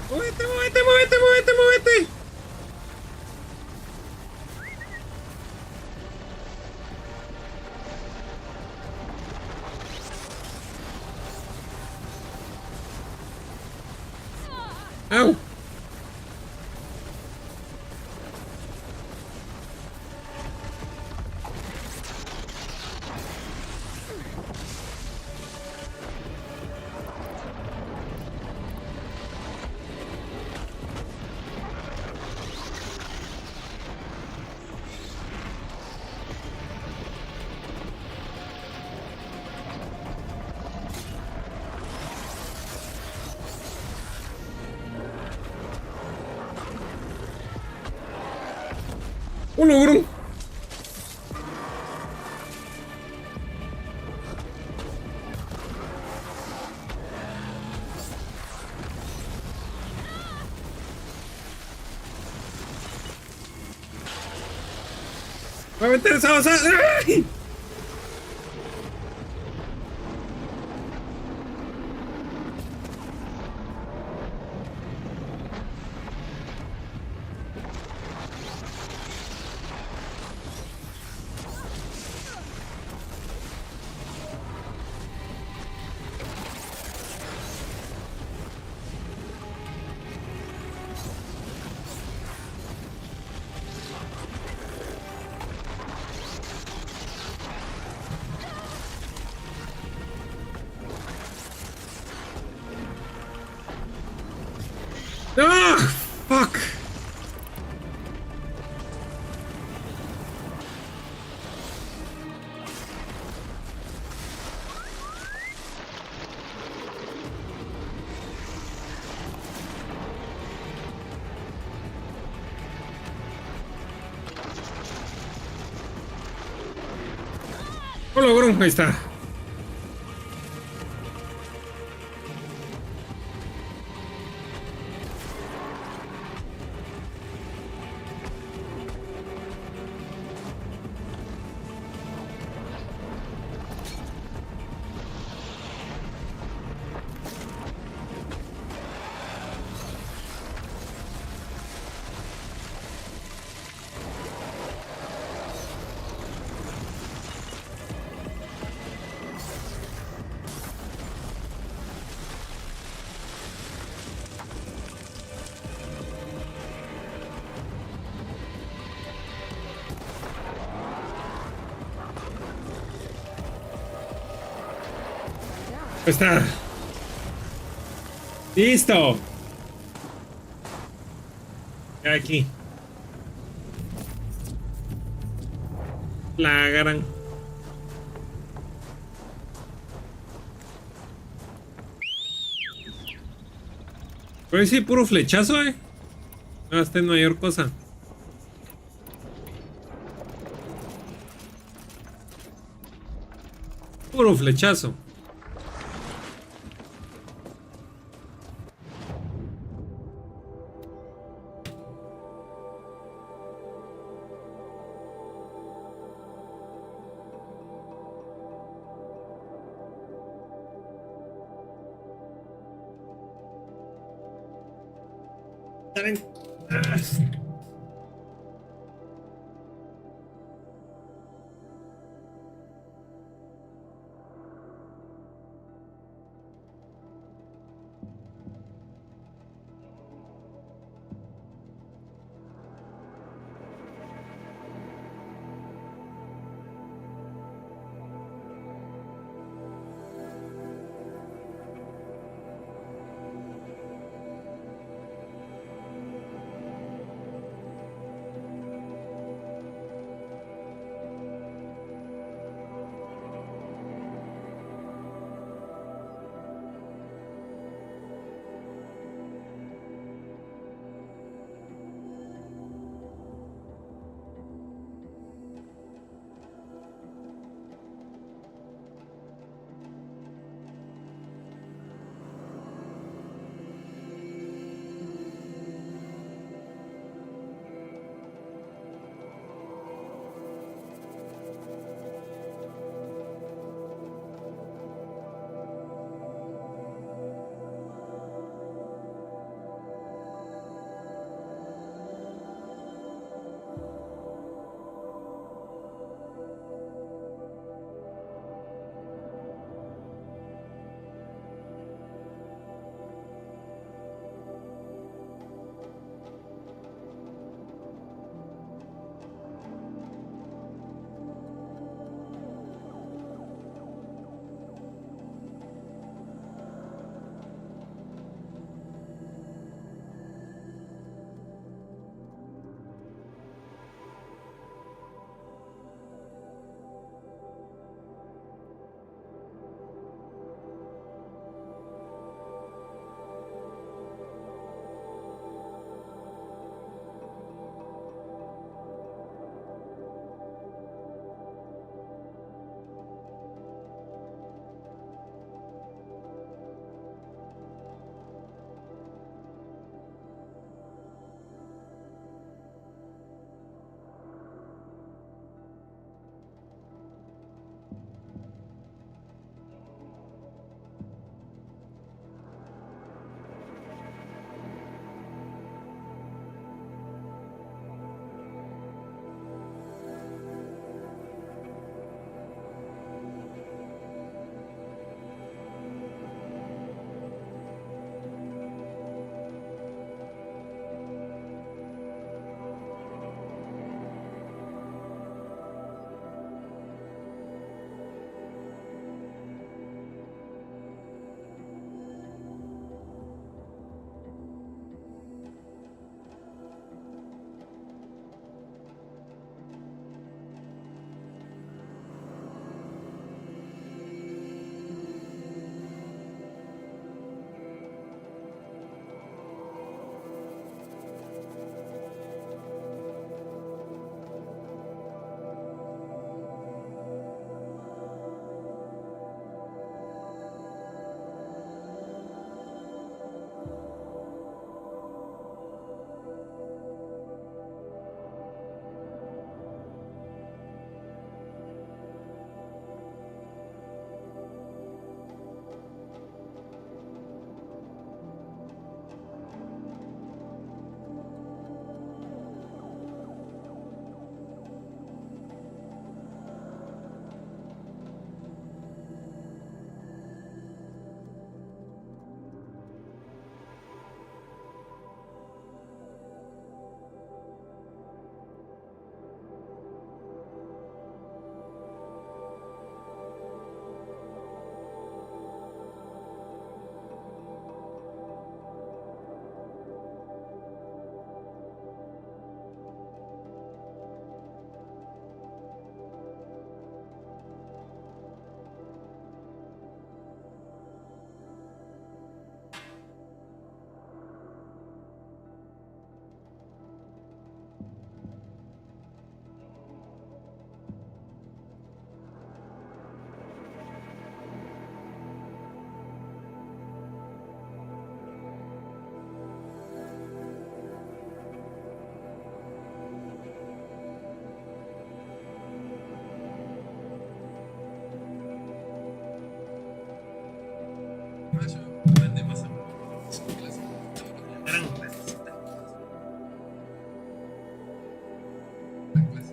¡Muévete, muévete, muévete, muévete, muévete! ¡Au! ¡Un logro! ¡Va a meter esa basada! ¡Ay! ¡Ah! ¡Fuck! ¡Un logro! Ahí está. Está. Listo. Aquí. La gran. Pues sí, puro flechazo, No está en mayor cosa. Puro flechazo.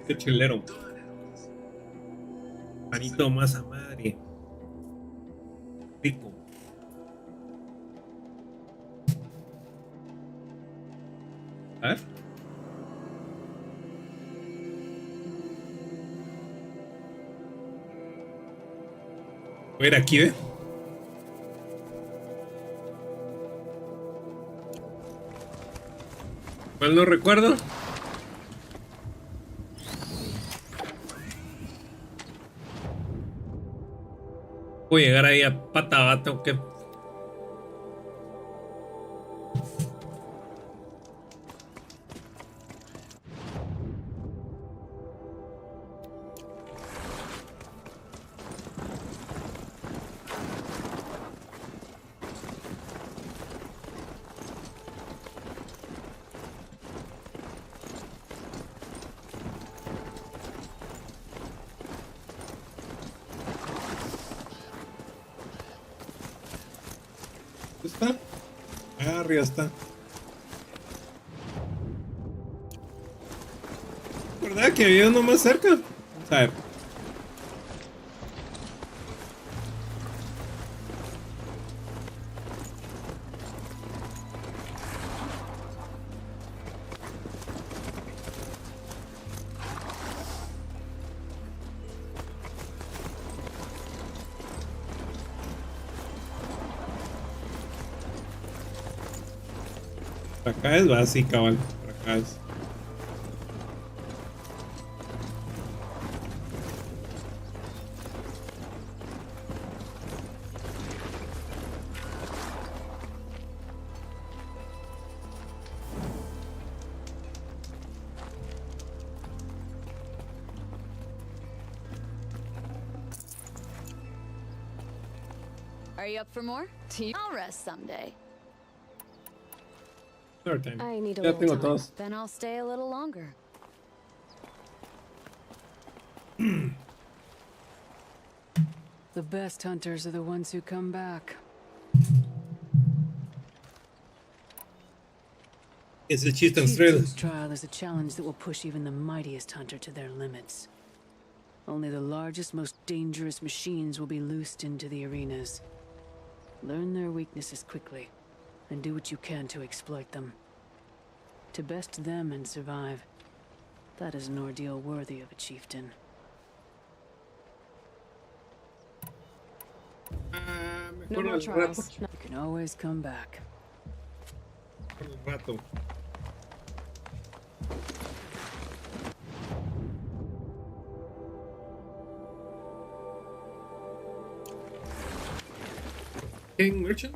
Qué chilero. Panito masa madre. Rico. A ver. Voy a ir aquí, ¿ve? Mal no recuerdo. Voy a llegar ahí a Pataba, tengo que. ¿Está? Ah, arriba está. ¿Verdad que había uno más cerca? Vamos a ver. Por acá es básica, vale. Por acá es. Are you up for more? I'll rest someday. Third time. I need a Ya little tengo time. todos. Then I'll stay a little longer. The best hunters are the ones who come back. It's a chieftain's thrill. Chieftain's trial is a challenge that will push even the mightiest hunter to their limits. Only the largest, most dangerous machines will be loosed into the arenas. Learn their weaknesses quickly, and do what you can to exploit them. To best them and survive, that is an ordeal worthy of a chieftain. No more trials. You can always come back. Rato. King Merchant?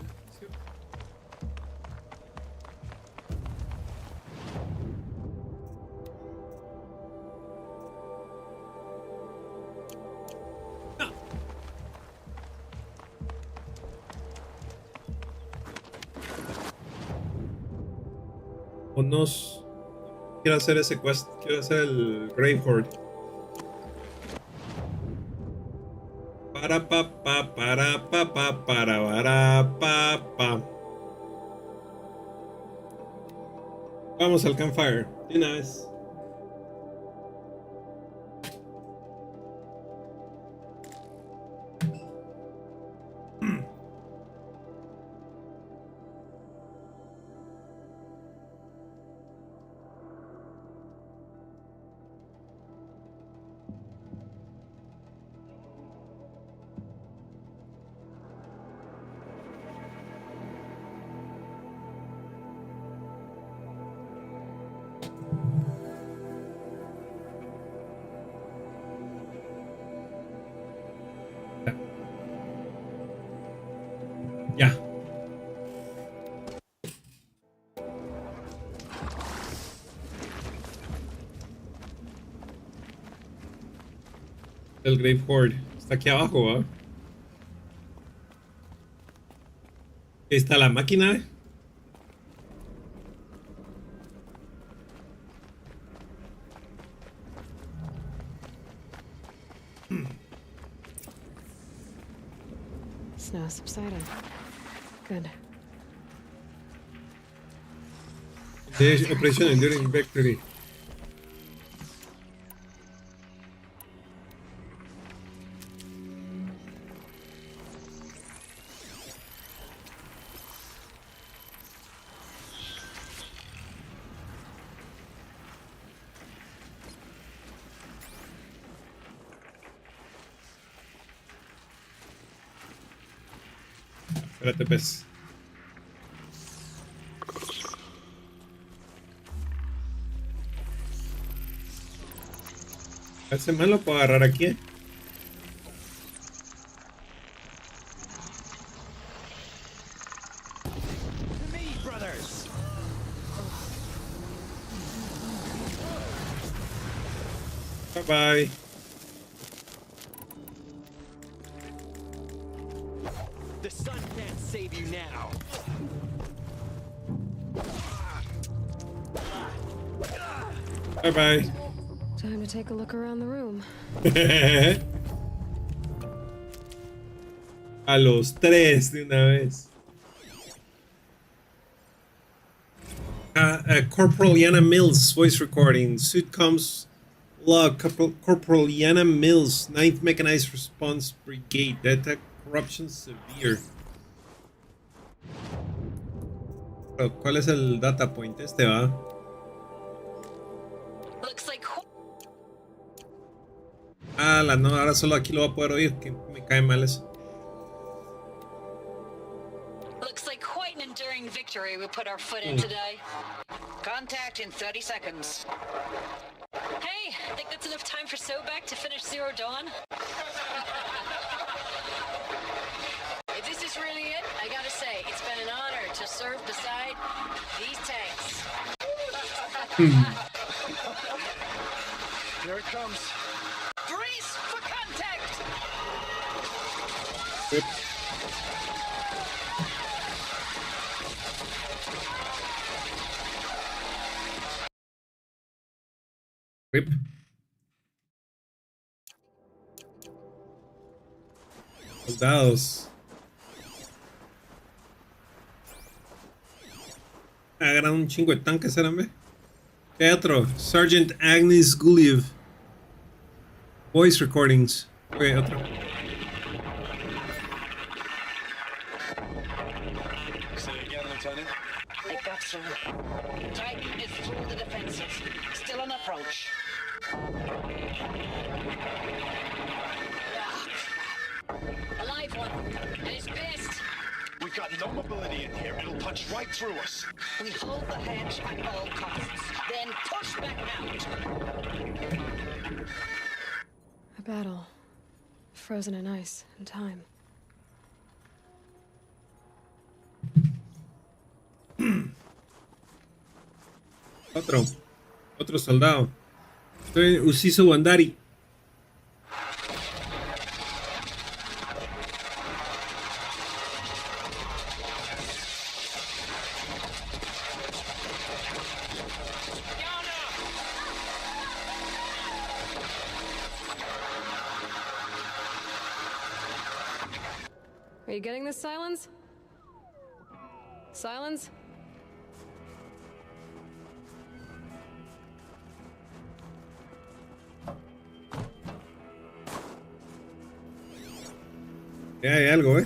Unos. Quiero hacer ese quest. Quiero hacer el Grave Horde. Para pa pa para pa pa para pa pa. Vamos al campfire. De una vez. Ya. El Grave Horde. Está aquí abajo, ¿va? Ahí está la máquina. Snow subsided. Good. The Operation Enduring Victory. Espérate, pues. Ese man lo puedo agarrar aquí, ¿eh? Bye bye. The sun can't save you now. Bye bye. Time to take a look around the room. A los tres de una vez. Corporal Yana Mills voice recording. Suit comes log. Corporal Yana Mills, 9th Mechanized Response Brigade. Data corruption severe. ¿Cuál es el data point? Este va. Ah, no, ahora solo aquí lo va a poder oír, que me cae mal eso. Looks like quite an enduring victory we put our foot in today. Contact in 30 seconds. Hey, I think that's enough time for Sobek to finish Zero Dawn. If this is really it, I gotta say, it's been an honor to serve beside these tanks. Here it comes. Brace for contact! Yep. Whip. Soldados. Agarran un chingo de tanques, eran, ve. ¿Qué hay otro? Sergeant Agnes Guliev. Voice recordings. Ok, otro. Say it again, Lieutenant. It got through. Titan is through the defenses. Still on approach. A live one. And he's pissed. We've got no mobility in here. It'll punch right through us. We hold the hedge at all costs. Then push back out. A battle. Frozen in ice and time. Otro soldado. Estoy en Usiso Wandari. Are you getting this, Silence? Silence? Ya hay algo,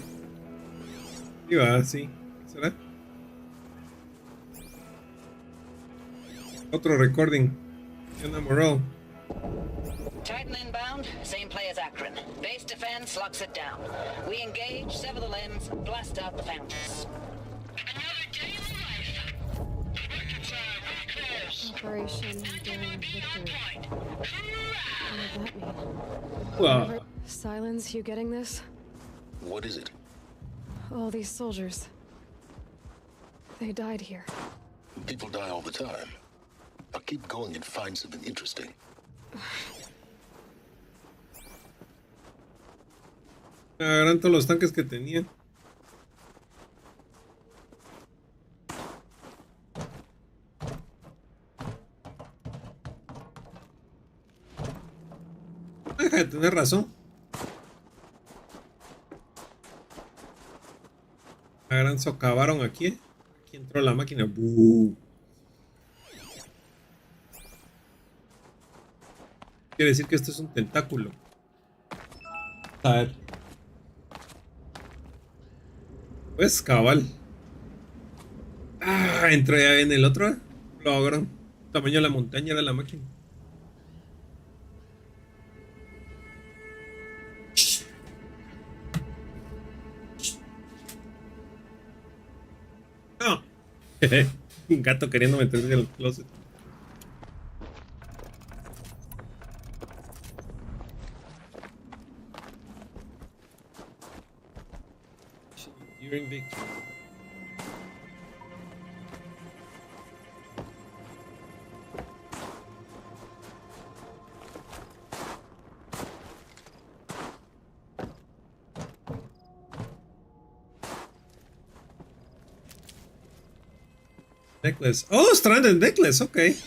Y va, sí. ¿Será? Otro recording. Una moral. Titan inbound, same play as Akron. Base defense locks it down. We engage, sever the limbs, blast out the fountains. Operation Enduring Victory. What did that mean? Well, Silence, you getting this? What is it? All these soldiers. They died here. People die all the time. Now keep going and find something interesting. agarran todos los tanques que tenían. Deja de tener razón. Agarran, socavaron aquí. Aquí entró la máquina. ¡Buu! Quiere decir que esto es un tentáculo. A ver. Pues cabal. Ah, entró ya en el otro. Logran. Tamaño de la montaña de la máquina. Un gato queriendo meterse en el closet. During victory. Necklace. Oh, stranded necklace. Okay.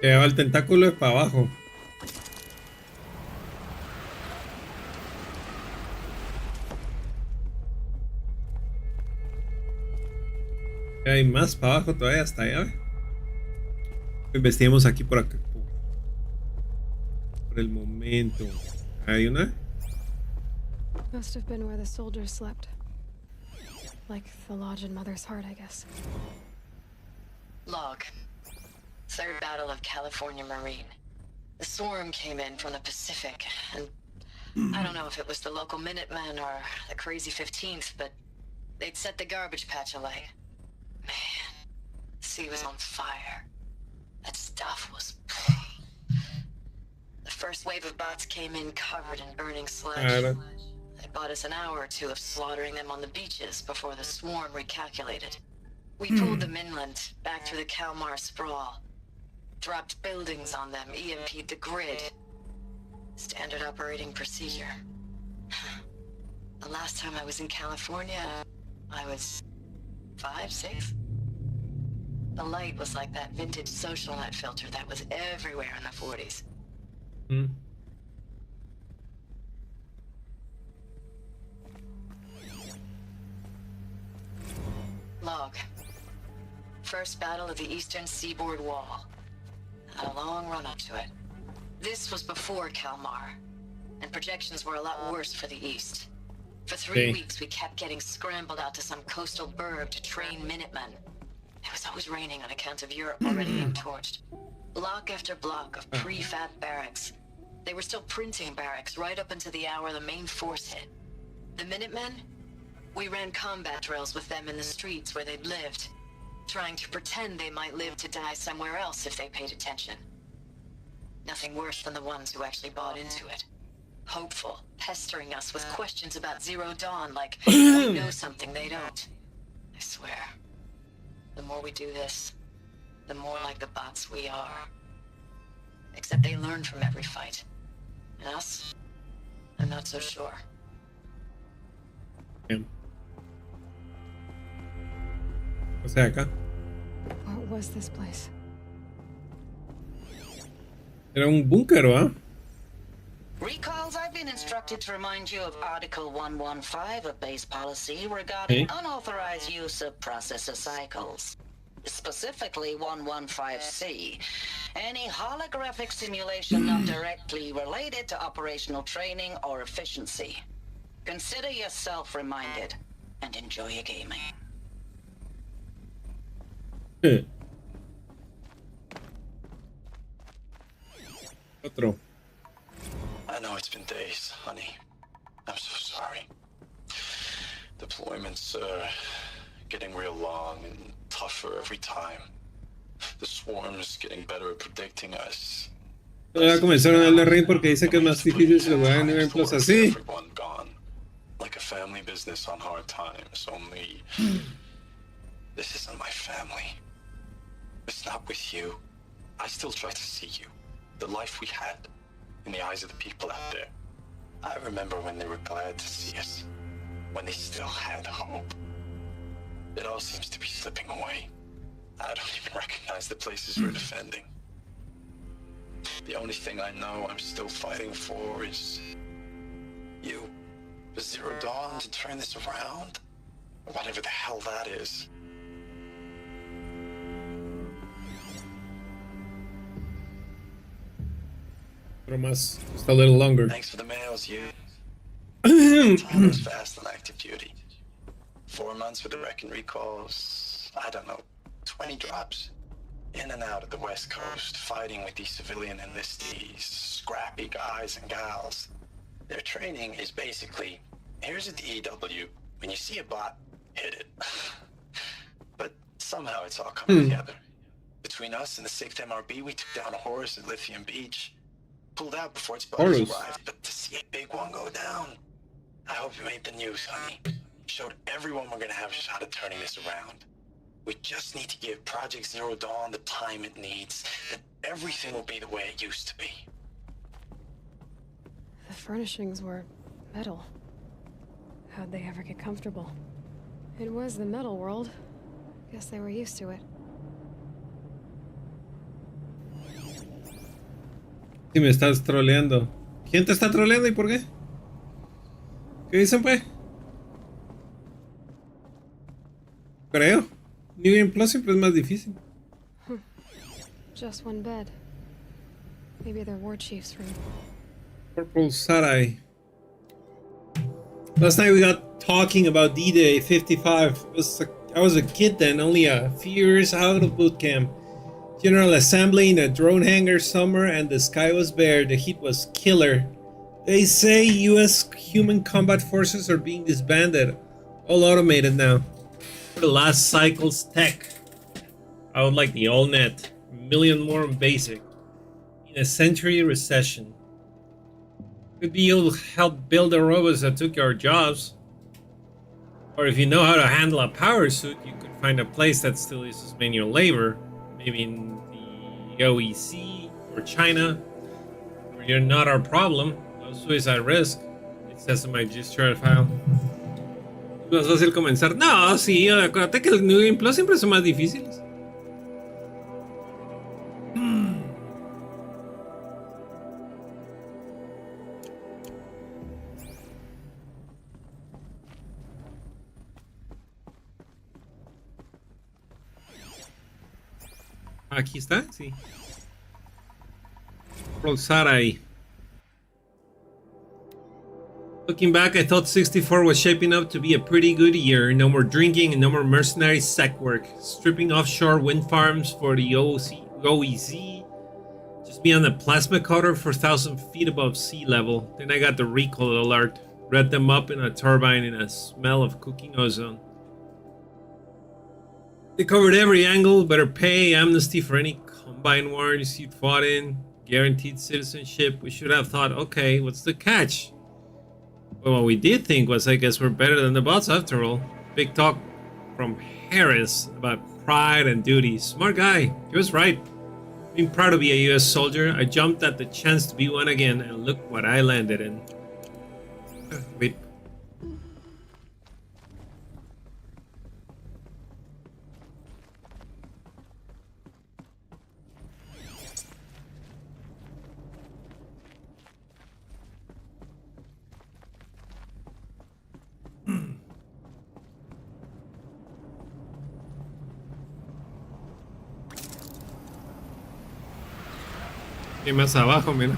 El tentáculo es para abajo. Hay más para abajo todavía hasta allá. Investiguemos aquí por acá. Por el momento. Hay una. Must have been where the soldiers slept. Like the lodge in Mother's Heart, I guess. Log. Third Battle of California Marine. The swarm came in from the Pacific, and I don't know if it was the local Minutemen or the crazy 15th, but they'd set the garbage patch alight. Man, the sea was on fire. That stuff was... The first wave of bots came in covered in burning sludge. They bought us an hour or two of slaughtering them on the beaches before the swarm recalculated. We pulled them inland, back through the Kalmar sprawl. Dropped buildings on them, EMP'd the grid. Standard operating procedure. The last time I was in California, I was 5, 6? The light was like that vintage social net filter that was everywhere in the 40s. Log. First battle of the eastern seaboard wall. Had a long run up to it. This was before Kalmar, and projections were a lot worse for the east. For 3 weeks, we kept getting scrambled out to some coastal burg to train Minutemen. It was always raining on account of Europe already being torched. Block after block of prefab barracks. They were still printing barracks right up until the hour the main force hit. The Minutemen? We ran combat drills with them in the streets where they'd lived, trying to pretend they might live to die somewhere else if they paid attention. Nothing worse than the ones who actually bought into it. Hopeful, pestering us with questions about Zero Dawn like we know something they don't. I swear, the more we do this, the more like the bots we are. Except they learn from every fight. And us? I'm not so sure. O sea, acá. What was this place? Era un búnker, ¿ah? Recalls, I've been instructed to remind you of Article 115 of base policy regarding unauthorized use of processor cycles. Specifically 115C. Any holographic simulation not directly related to operational training or efficiency. Consider yourself reminded and enjoy your gaming. Otro. I know it's been days, honey. I'm so sorry. Deployments are getting real long and tougher every time. The swarm's getting better at predicting us. Voy a comenzar a darle ring porque dice que es más difícil si lo voy a en ejemplos así. Everyone gone. Like a family business on hard times, only... This isn't my family. It's not with you. I still try to see you. The life we had. In the eyes of the people out there. I remember when they were glad to see us. When they still had hope. It all seems to be slipping away. I don't even recognize the places we're defending. The only thing I know I'm still fighting for is... you. The Zero Dawn to turn this around? Or whatever the hell that is. Pero más, just a little longer. Thanks for the mails, you. Time was fast on active duty. 4 months with the wrecking recalls, I don't know, 20 drops. In and out of the West Coast, fighting with these civilian enlistees, scrappy guys and gals. Their training is basically, here's a DEW, when you see a bot, hit it. But somehow it's all coming together. Between us and the 6th MRB, we took down a Horus at Lithium Beach. Pulled out before its buddies arrived, but to see a big one go down, I hope you made the news, honey. Showed everyone we're gonna have a shot at turning this around. We just need to give Project Zero Dawn the time it needs, then everything will be the way it used to be. The furnishings were metal. How'd they ever get comfortable? It was the metal world. Guess they were used to it. Si me estás troleando. ¿Quién te está troleando y por qué? ¿Qué dicen, pues? Creo. New Game Plus siempre es más difícil. Just one bed. Maybe their war chief's room. Corporal Sarai. Last night we got talking about D-Day 55. I was a kid then, only a few years out of boot camp. General assembly in a drone hangar somewhere and the sky was bare. The heat was killer. They say US human combat forces are being disbanded. All automated now. For the last cycle's tech. I would like the all-net. A million more on basic. In a century recession. Could be you'll help build the robots that took our jobs. Or if you know how to handle a power suit, you could find a place that still uses manual labor. Maybe in the OEC or China. Where you're not our problem. No suicide risk. It says in my discharge file. Es más fácil comenzar. No, sí, acuérdate que el New Game Plus siempre son más difíciles. Aquí está, sí. Pulsar ahí. Looking back, I thought 64 was shaping up to be a pretty good year. No more drinking and no more mercenary sec work. Stripping offshore wind farms for the OEZ. Just me on the plasma cutter for 1,000 feet above sea level. Then I got the recall alert. Read them up in a turbine in a smell of cooking ozone. They covered every angle, better pay, amnesty for any combine wars you'd fought in, guaranteed citizenship. We should have thought, okay, what's the catch? But what we did think was, I guess we're better than the bots after all. Big talk from Harris about pride and duty. Smart guy, he was right. Being proud to be a US soldier, I jumped at the chance to be one again, and look what I landed in. Wait. Y más abajo, mira.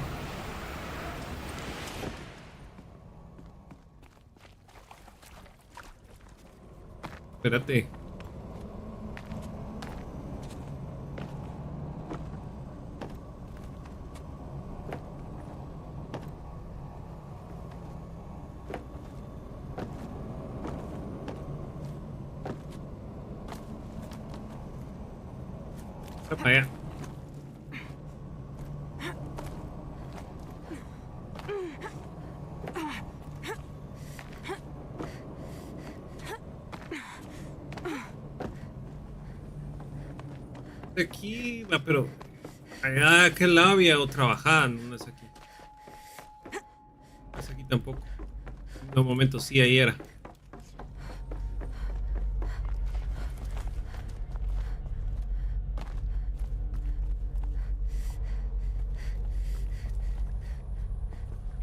Espérate. Está para allá. Aquí, pero allá a aquel lado había otra bajada, no es aquí. No es aquí tampoco. En un momento sí, ahí era.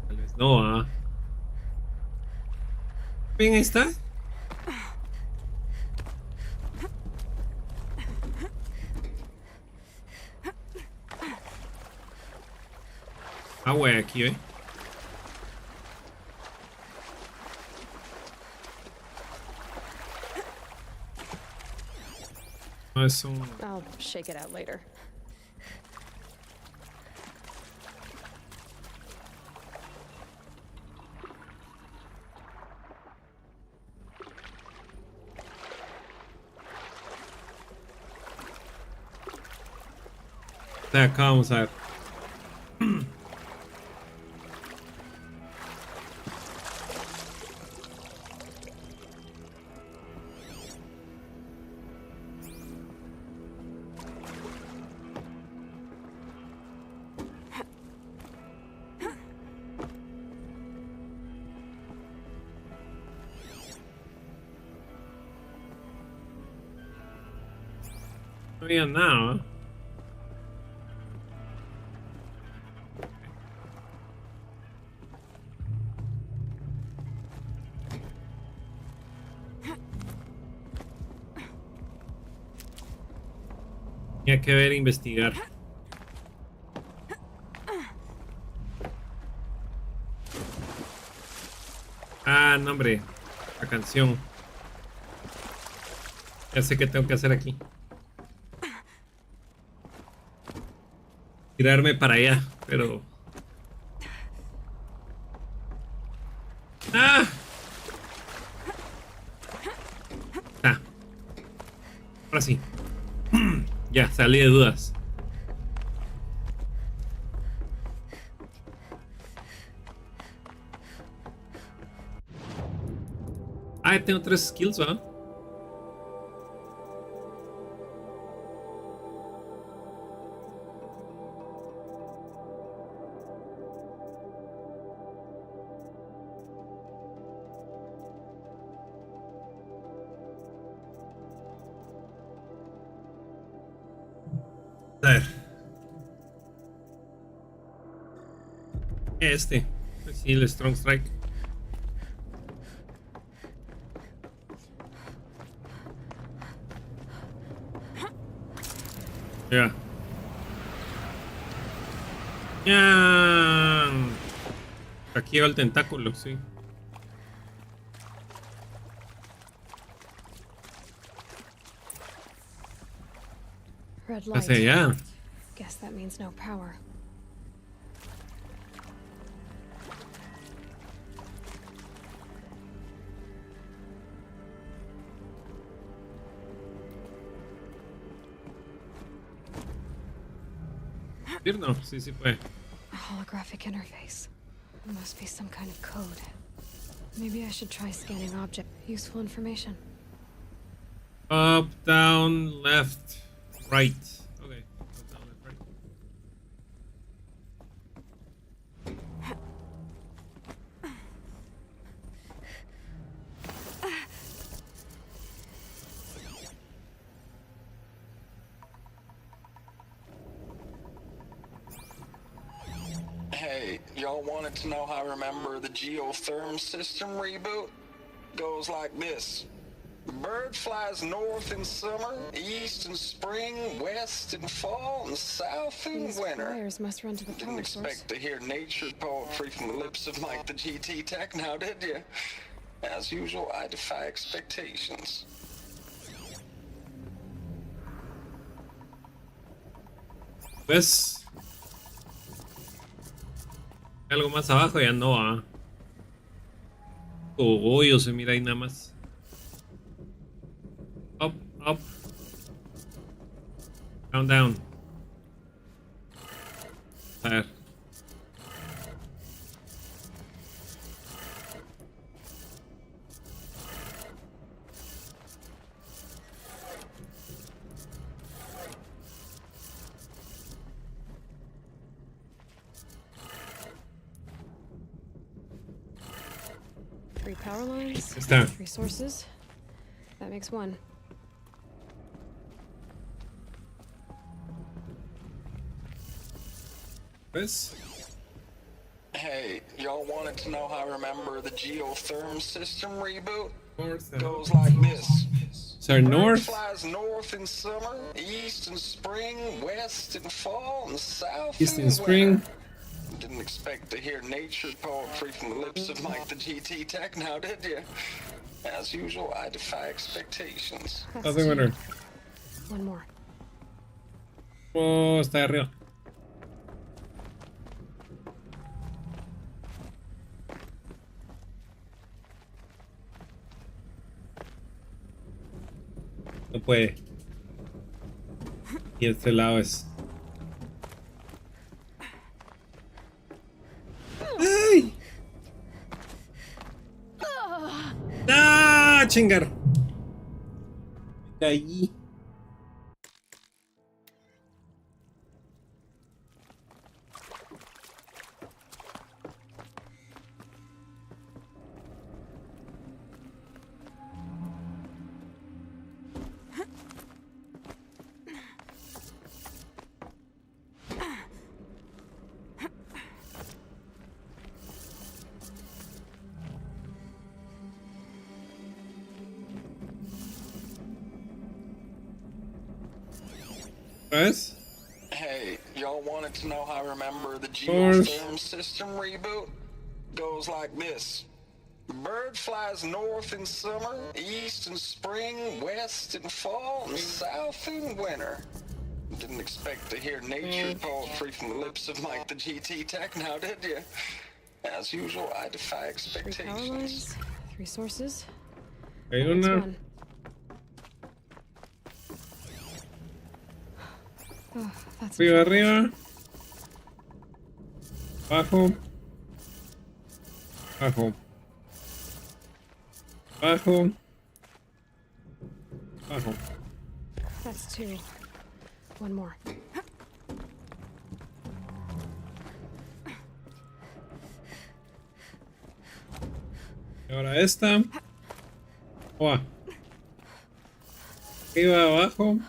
Tal vez no, ¿ah? Bien, ahí está. Ah, güey, aquí, ¿eh? No es un... I'll shake it out later. Acá vamos a ver. No había nada, ¿no? Tenía que ver, investigar. Ah, no, hombre. La canción. Ya sé qué tengo que hacer aquí. Tirarme para allá, pero... ¡Ah! Ah. Ahora sí. Ya, salí de dudas. Ah, tengo 3 skills, ¿verdad? A ver. Este. Sí, el Strong Strike. Ya. Ya. Aquí va el tentáculo, sí. Red light. Hacia allá. Guess that means no power. No, sí, sí puede. A holographic interface. It must be some kind of code. Maybe I should try scanning object. Useful information. Up, down, left, right. Okay. Up, down, left, right. Hey, y'all wanted to know how I remember the geotherm system reboot? Goes like this. Bird flies north in summer, east in spring, west in fall, and south in These winter. wires must run to the Didn't power source. expect to hear nature poetry from the lips of Mike the GT Tech now, did you? As usual, I defy expectations. Pues algo más abajo ya no va. Cogollo se mira ahí nada más. Up, up. Down, down. A ver. Three power lines. Está. 3 sources. That makes 1. Pues. Hey, y'all wanted to know how I remember the geotherm system reboot? North. Goes like this. So north. Flies north in summer, east in spring, west in fall, and south East in in spring. winter. Didn't expect to hear nature poetry from the lips of Mike the GT Tech now, did you? As usual, I defy expectations. Doesn't matter. One more. Oh, está arriba. No puede. Y este lado es. ¡Ay! ¡Ah! Chingar. Me caí. ¿Ves? Hey, y'all wanted to know how I remember the course. geotherm system reboot? Goes like this. Bird flies north in summer, east in spring, west in fall, and south in winter. Didn't expect to hear nature poetry from the lips of Mike the GT Tech now, did you? As usual, I defy 3 expectations. power lines, 3 sources. Hay That's una. one. Oh, that's Arriba, arriba. Abajo. Abajo. Abajo. Abajo. That's 2. One more. Y ahora esta. Oa. Arriba, abajo.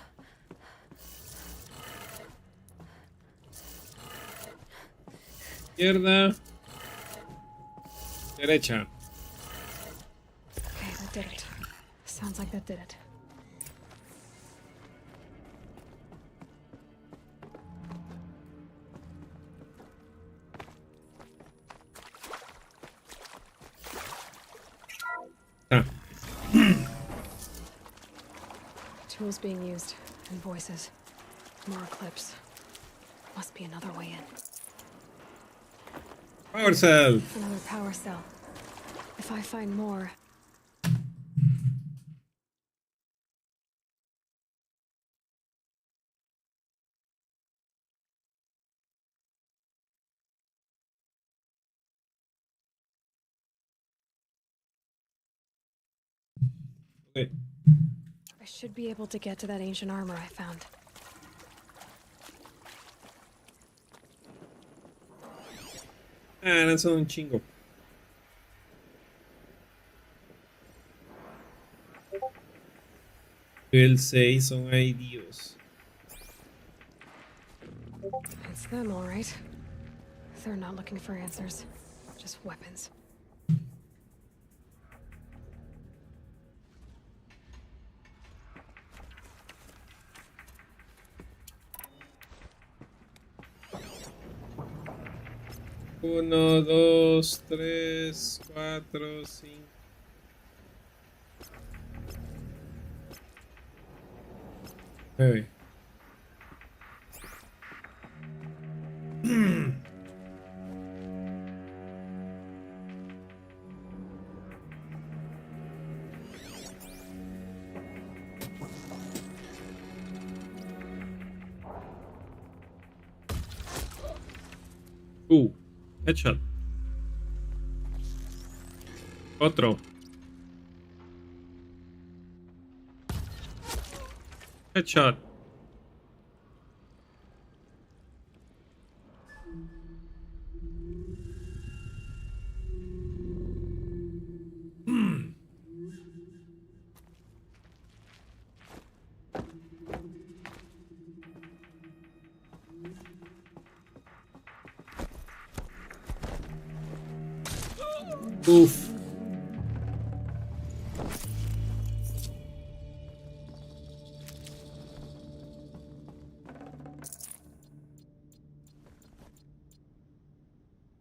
Izquierda. Derecha. Okay, that did it. Sounds like that did it. Ah. Tools being used, and voices. More clips. Must be another way in. Power cell. Another power cell. If I find more... Okay. I should be able to get to that ancient armor I found. Ah, no son un chingo. El 6 son ay Dios. It's them, all right. They're not looking for answers. Just weapons. Uno, dos, tres, cuatro, cinco. Nueve. Headshot. Otro. Headshot. Uf.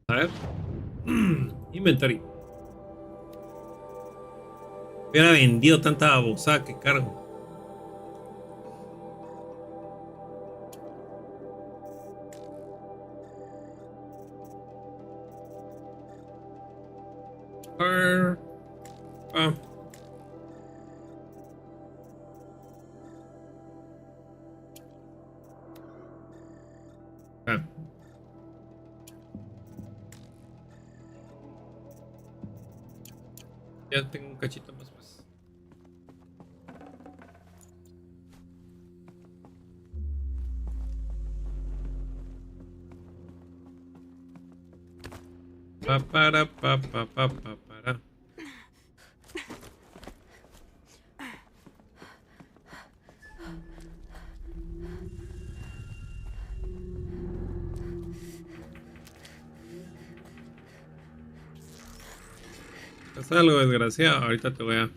A ver. Inventory. Hubiera vendido tanta babosada que cargo. Or oh. Ah. Ya tengo un cachito más, pues. Para. Es algo desgraciado. Ahorita te voy a.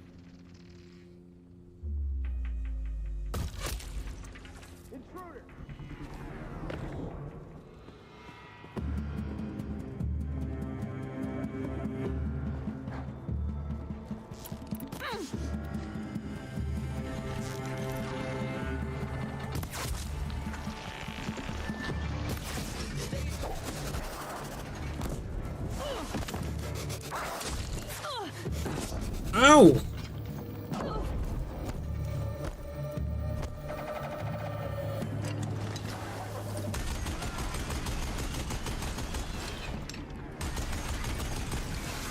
¡Au!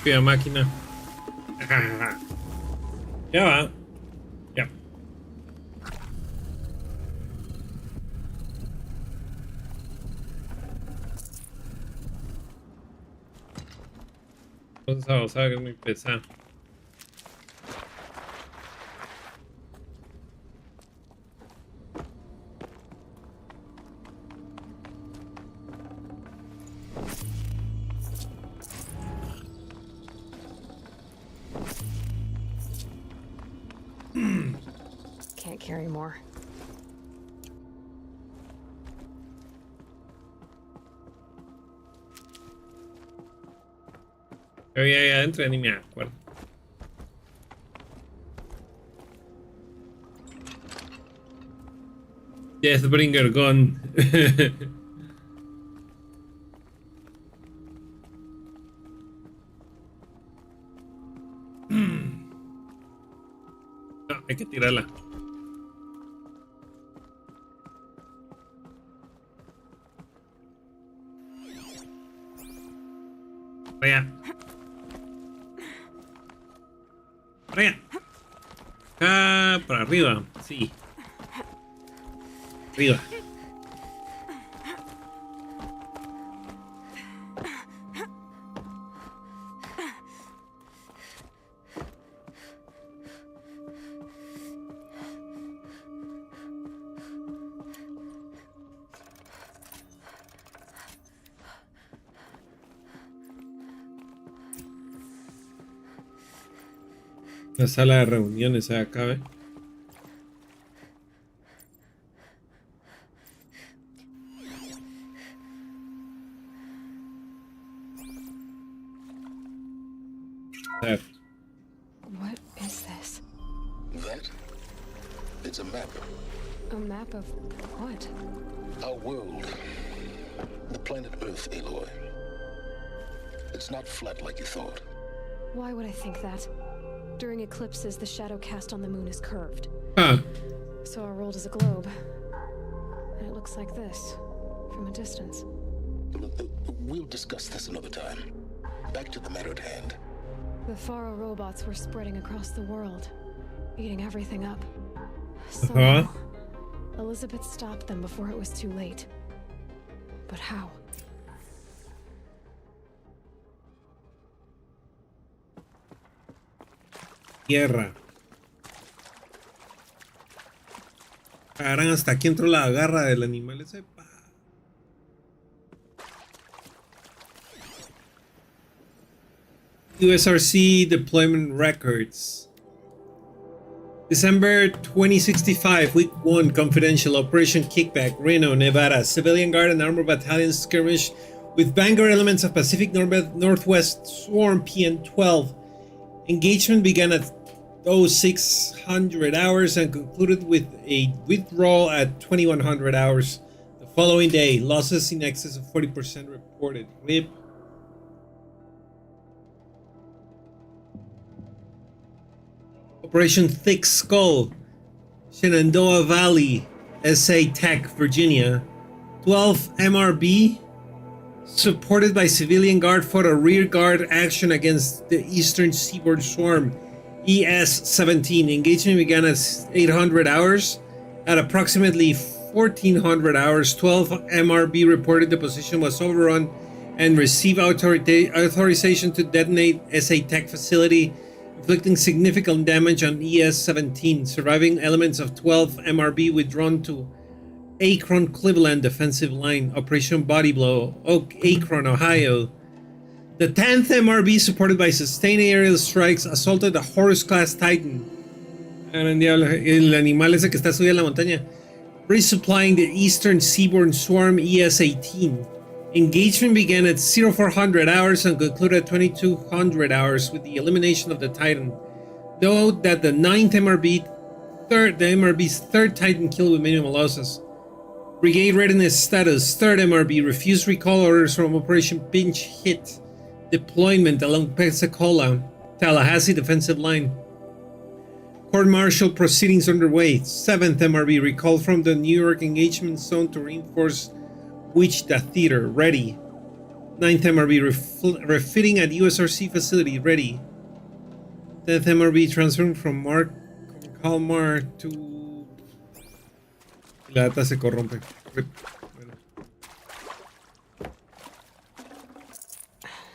Pia máquina. Ya va. Ya. Vamos a ver, es muy pesado. Can't carry more. Yo ya ahí adentro ni me acuerdo. Deathbringer gone. No, hay que tirarla. Para allá. Para allá. Acá, para arriba. Sí. Arriba. La sala de reuniones acá, ¿ve? What is this? That? It's a map. A map of what? Our world. The planet Earth, Aloy. It's not flat like you thought. Why would I think that? During eclipses, the shadow cast on the moon is curved. Huh. So our world is a globe. And it looks like this, from a distance. We'll discuss this another time. Back to the matter at hand. The Faro robots were spreading across the world, eating everything up. Somehow, Elizabeth stopped them before it was too late. But how? Tierra. Cagarán, hasta aquí entró la garra del animal ese. USRC deployment records. December 2065, Week 1, Confidential Operation Kickback, Reno, Nevada. Civilian Guard and Armored Battalion skirmish with Vanguard elements of Pacific Northwest Swarm PN-12. Engagement began at 0600 hours and concluded with a withdrawal at 2100 hours. The following day, losses in excess of 40% reported. RIP. Operation Thick Skull, Shenandoah Valley, SA Tech, Virginia. 12 MRB, supported by civilian guard, fought a rear guard action against the Eastern Seaboard Swarm, ES-17. Engagement began at 800 hours. At approximately 1400 hours, 12 MRB reported the position was overrun and received authorization to detonate SA Tech facility, inflicting significant damage on ES-17. Surviving elements of 12 MRB withdrawn to Akron, Cleveland defensive line. Operation Body Blow, Akron, Ohio. The 10th MRB, supported by sustained aerial strikes, assaulted the Horus-class Titan. El animal ese que está subido en la montaña. Resupplying the Eastern Seaboard Swarm, ES-18. Engagement began at 0400 hours and concluded at 2200 hours with the elimination of the Titan. Note that the 9th MRB's third Titan killed with minimal losses. Brigade readiness status. 3rd MRB refused recall orders from Operation Pinch Hit. Deployment along Pensacola, Tallahassee defensive line. Court-martial proceedings underway. 7th MRB recalled from the New York engagement zone to reinforce Wichita Theater. Ready. 9th MRB refitting at USRC facility. Ready. 10th MRB transferring from Kalmar to... La data se corrompe. Bueno.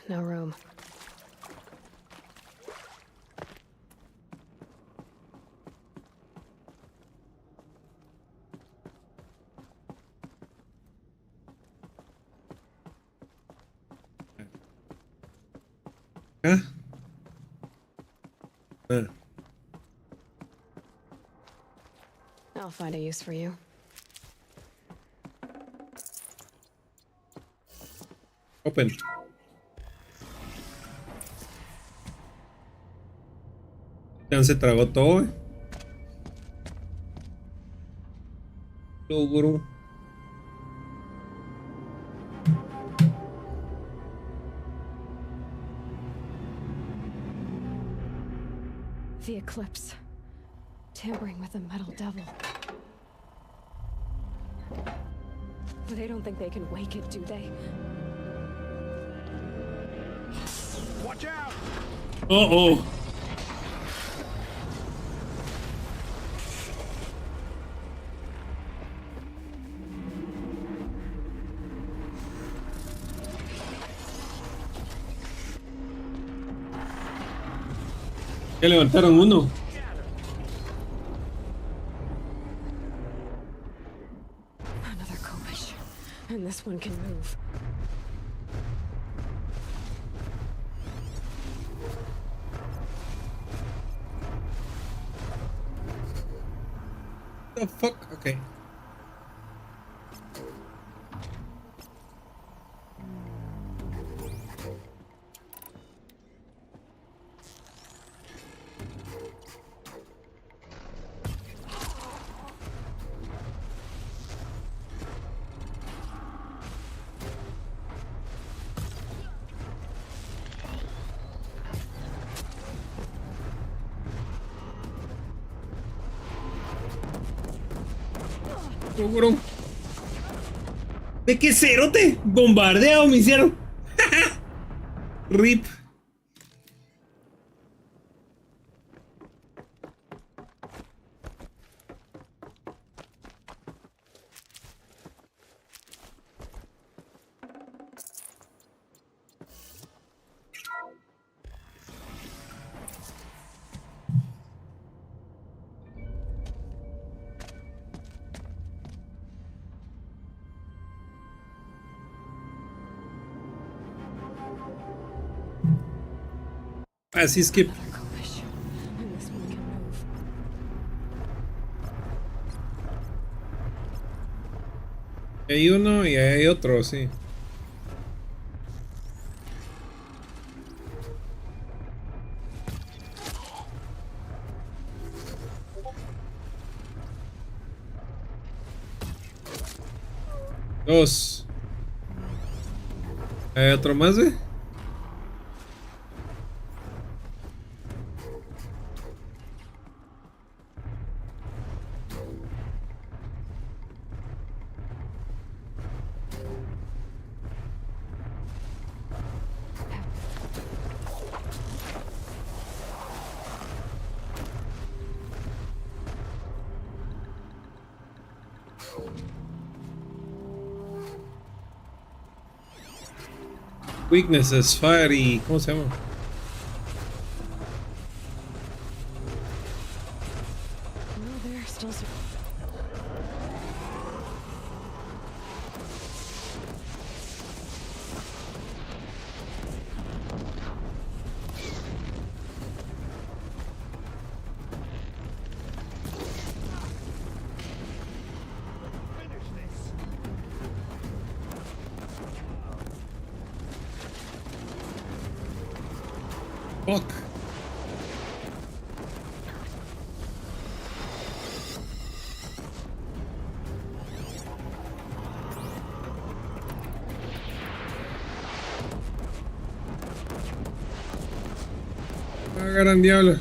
No room. Huh? I'll find a use for you. Open. Ya se tragó todo, Guru. The eclipse. Tampering with the metal devil. They don't think they can wake it, do they? Watch out! Uh-oh. Ya levantaron uno. Another Kovish. And this one can move. The fuck? Okay. Seguro. ¿De qué cerote? Bombardeado me hicieron. RIP. Así es que hay uno y hay otro, sí. Dos. ¿Hay otro más, eh? Weaknesses, fiery. ¿Cómo se llama? No, they're still. Fuck. Gran diablo.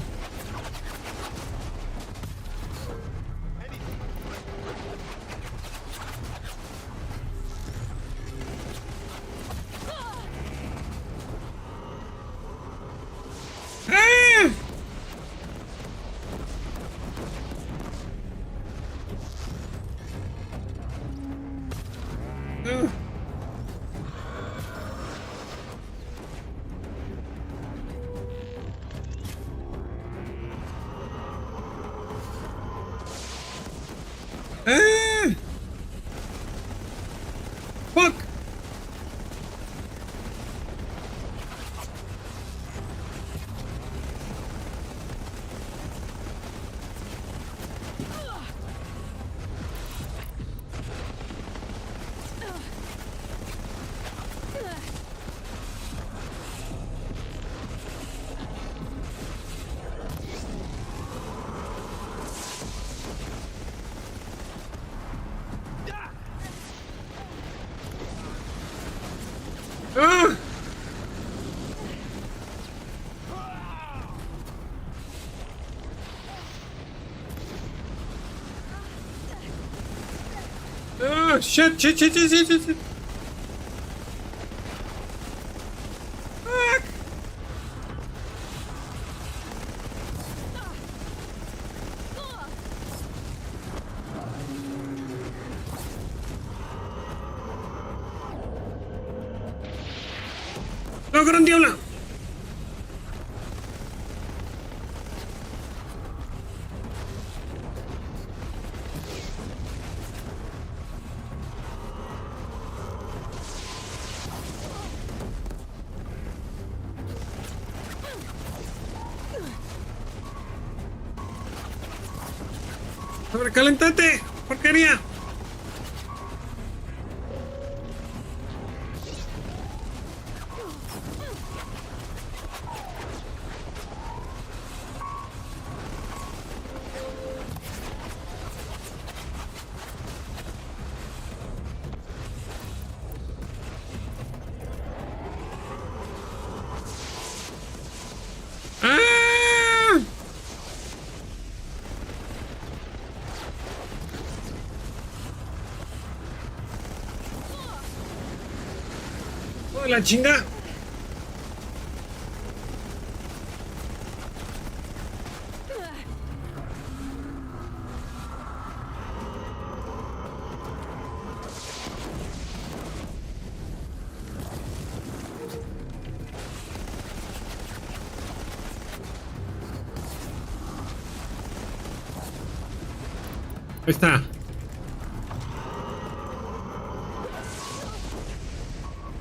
Fuck. Ah! Ah, shit. Fuck. ¡No, gran diablo! ¡Sobrecalentate! ¡Porquería! ¡Oh, la chinga! Ahí está.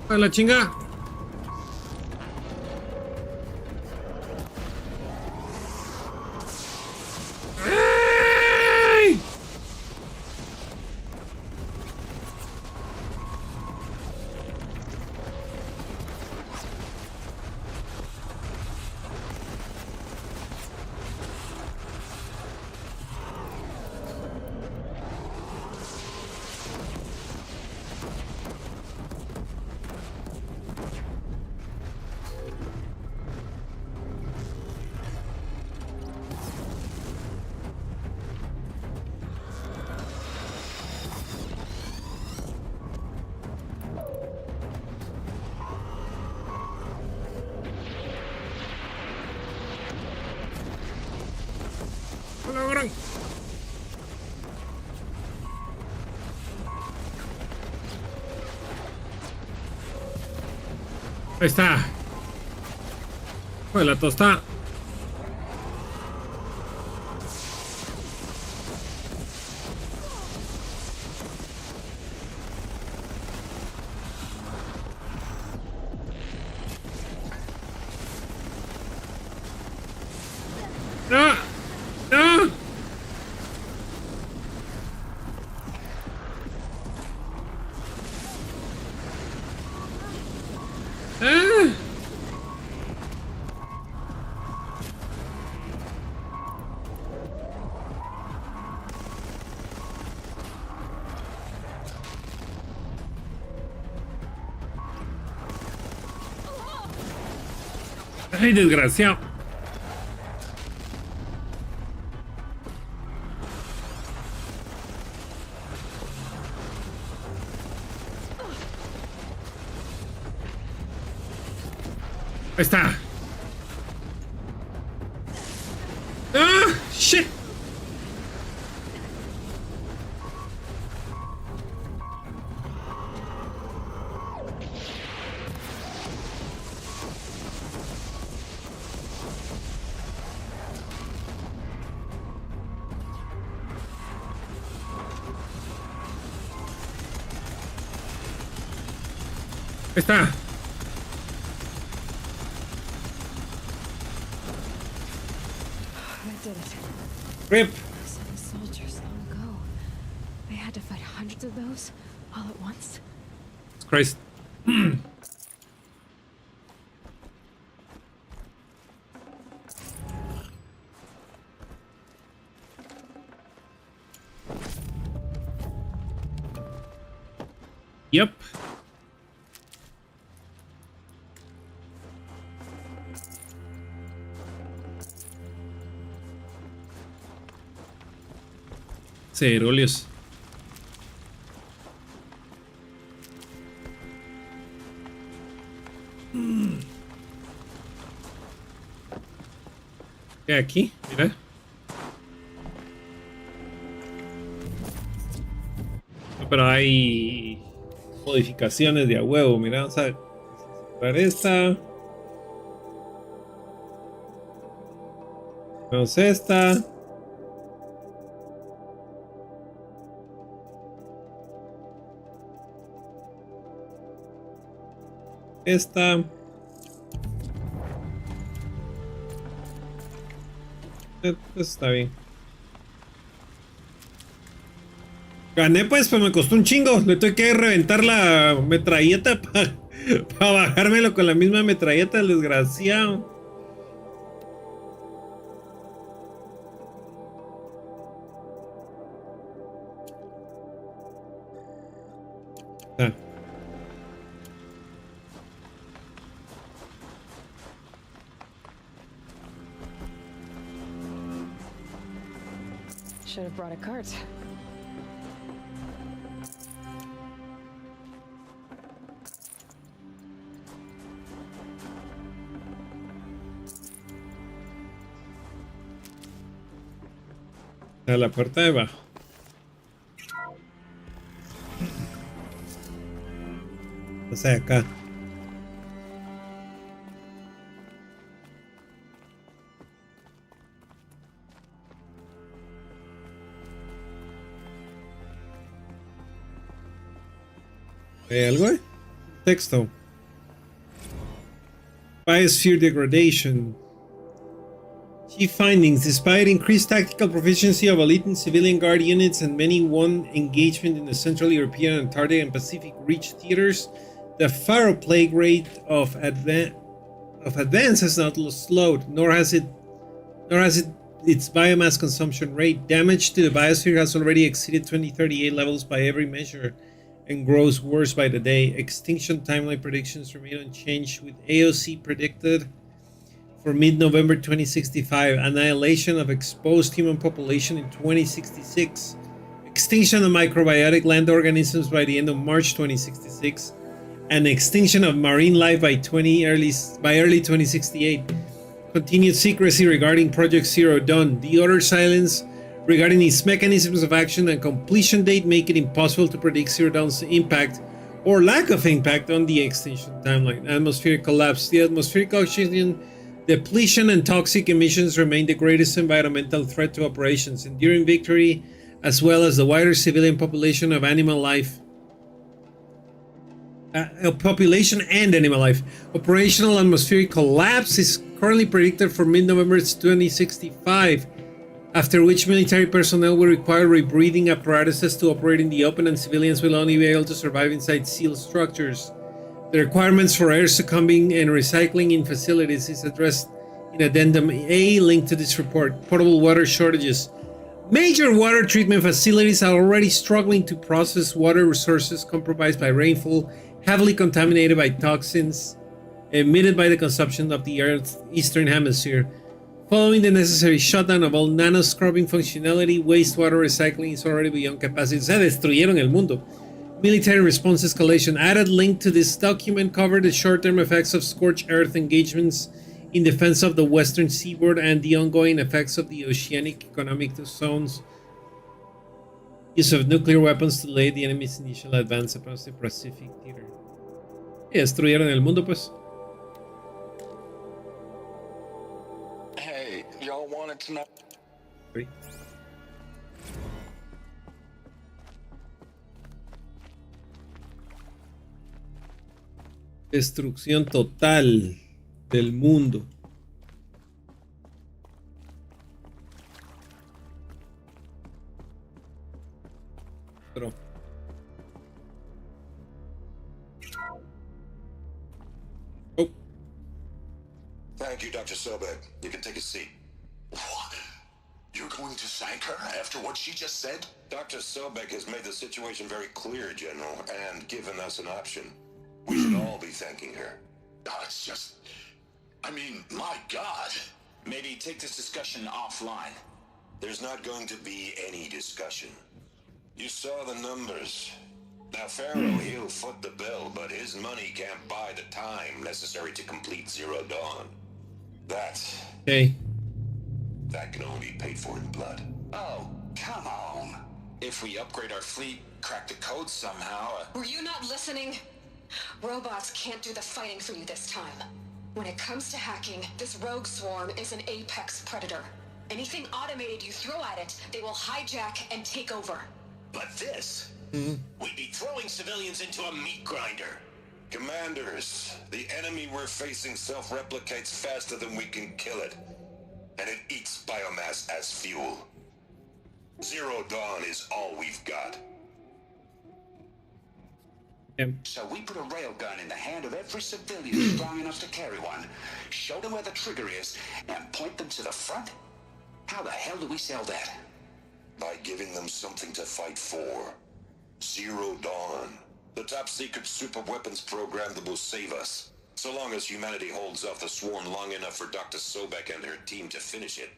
¡A la chinga! ¡Ay! Ahí está. Pues la tosta. No. No. Ah. Ay, desgraciado. Ahí está. ¡Ah! ¡Shit! Ahí está. That did it. Rip. Some soldiers long ago. They had to fight hundreds of those all at once. Christ. Yep. Cerolios. ¿Qué hay aquí? Mira. Pero hay modificaciones de a huevo. Mira, vamos a cerrar esta. Vamos a esta. Esta. Pues está bien. Gané pues, me costó un chingo. Le tuve que reventar la metralleta para bajármelo con la misma metralleta, el desgraciado. Ah. Should have brought a cart. A la puerta de abajo. O sea, acá. ¿Algo? Texto. Biosphere degradation. Key findings: despite increased tactical proficiency of elite and civilian guard units and many won engagement in the Central European, Antarctic, and Pacific Reach theaters, the Pharaoh plague rate of advance has not slowed, nor has its biomass consumption rate. Damage to the biosphere has already exceeded 2038 levels by every measure and grows worse by the day. Extinction timeline predictions remain unchanged, with AOC predicted for mid-November 2065, annihilation of exposed human population in 2066, extinction of microbiotic land organisms by the end of March 2066, and extinction of marine life by early 2068. Continued secrecy regarding Project Zero Dawn. The utter silence regarding its mechanisms of action and completion date make it impossible to predict Zero Dawn's impact or lack of impact on the extinction timeline. Atmospheric collapse. The atmospheric oxygen depletion and toxic emissions remain the greatest environmental threat to operations, enduring victory, as well as the wider civilian population of animal life. Population and animal life. Operational atmospheric collapse is currently predicted for mid-November 2065, after which military personnel will require rebreathing apparatuses to operate in the open, and civilians will only be able to survive inside sealed structures. The requirements for air succumbing and recycling in facilities is addressed in Addendum A linked to this report. Potable water shortages. Major water treatment facilities are already struggling to process water resources compromised by rainfall, heavily contaminated by toxins emitted by the consumption of the Earth's eastern hemisphere. Following the necessary shutdown of all nano-scrubbing functionality, wastewater recycling is already beyond capacity. Se destruyeron el mundo. Military response escalation. Added link to this document covered the short-term effects of scorched earth engagements in defense of the western seaboard and the ongoing effects of the oceanic economic zones. Use of nuclear weapons to delay the enemy's initial advance across the Pacific theater. Y destruyeron el mundo, pues. Hey, y'all wanted to know. Destrucción total del mundo. Pero Thank you, Dr. Sobek. You can take a seat. What? You're going to thank her after what she just said? Dr. Sobek has made the situation very clear, General, and given us an option. We should all be thanking her. God, it's just... I mean, my God. Maybe take this discussion offline. There's not going to be any discussion. You saw the numbers. Now, Pharaoh, he'll foot the bill, but his money can't buy the time necessary to complete Zero Dawn. That can only be paid for in blood. Oh, come on. If we upgrade our fleet, crack the code somehow... Were you not listening? Robots can't do the fighting for you this time. When it comes to hacking, this rogue swarm is an apex predator. Anything automated you throw at it, they will hijack and take over. But this... We'd be throwing civilians into a meat grinder. Commanders, the enemy we're facing self-replicates faster than we can kill it. And it eats biomass as fuel. Zero Dawn is all we've got. So we put a railgun in the hand of every civilian strong enough to carry one, show them where the trigger is, and point them to the front? How the hell do we sell that? By giving them something to fight for. Zero Dawn. The top-secret super-weapons program that will save us. So long as humanity holds off the swarm long enough for Dr. Sobek and her team to finish it.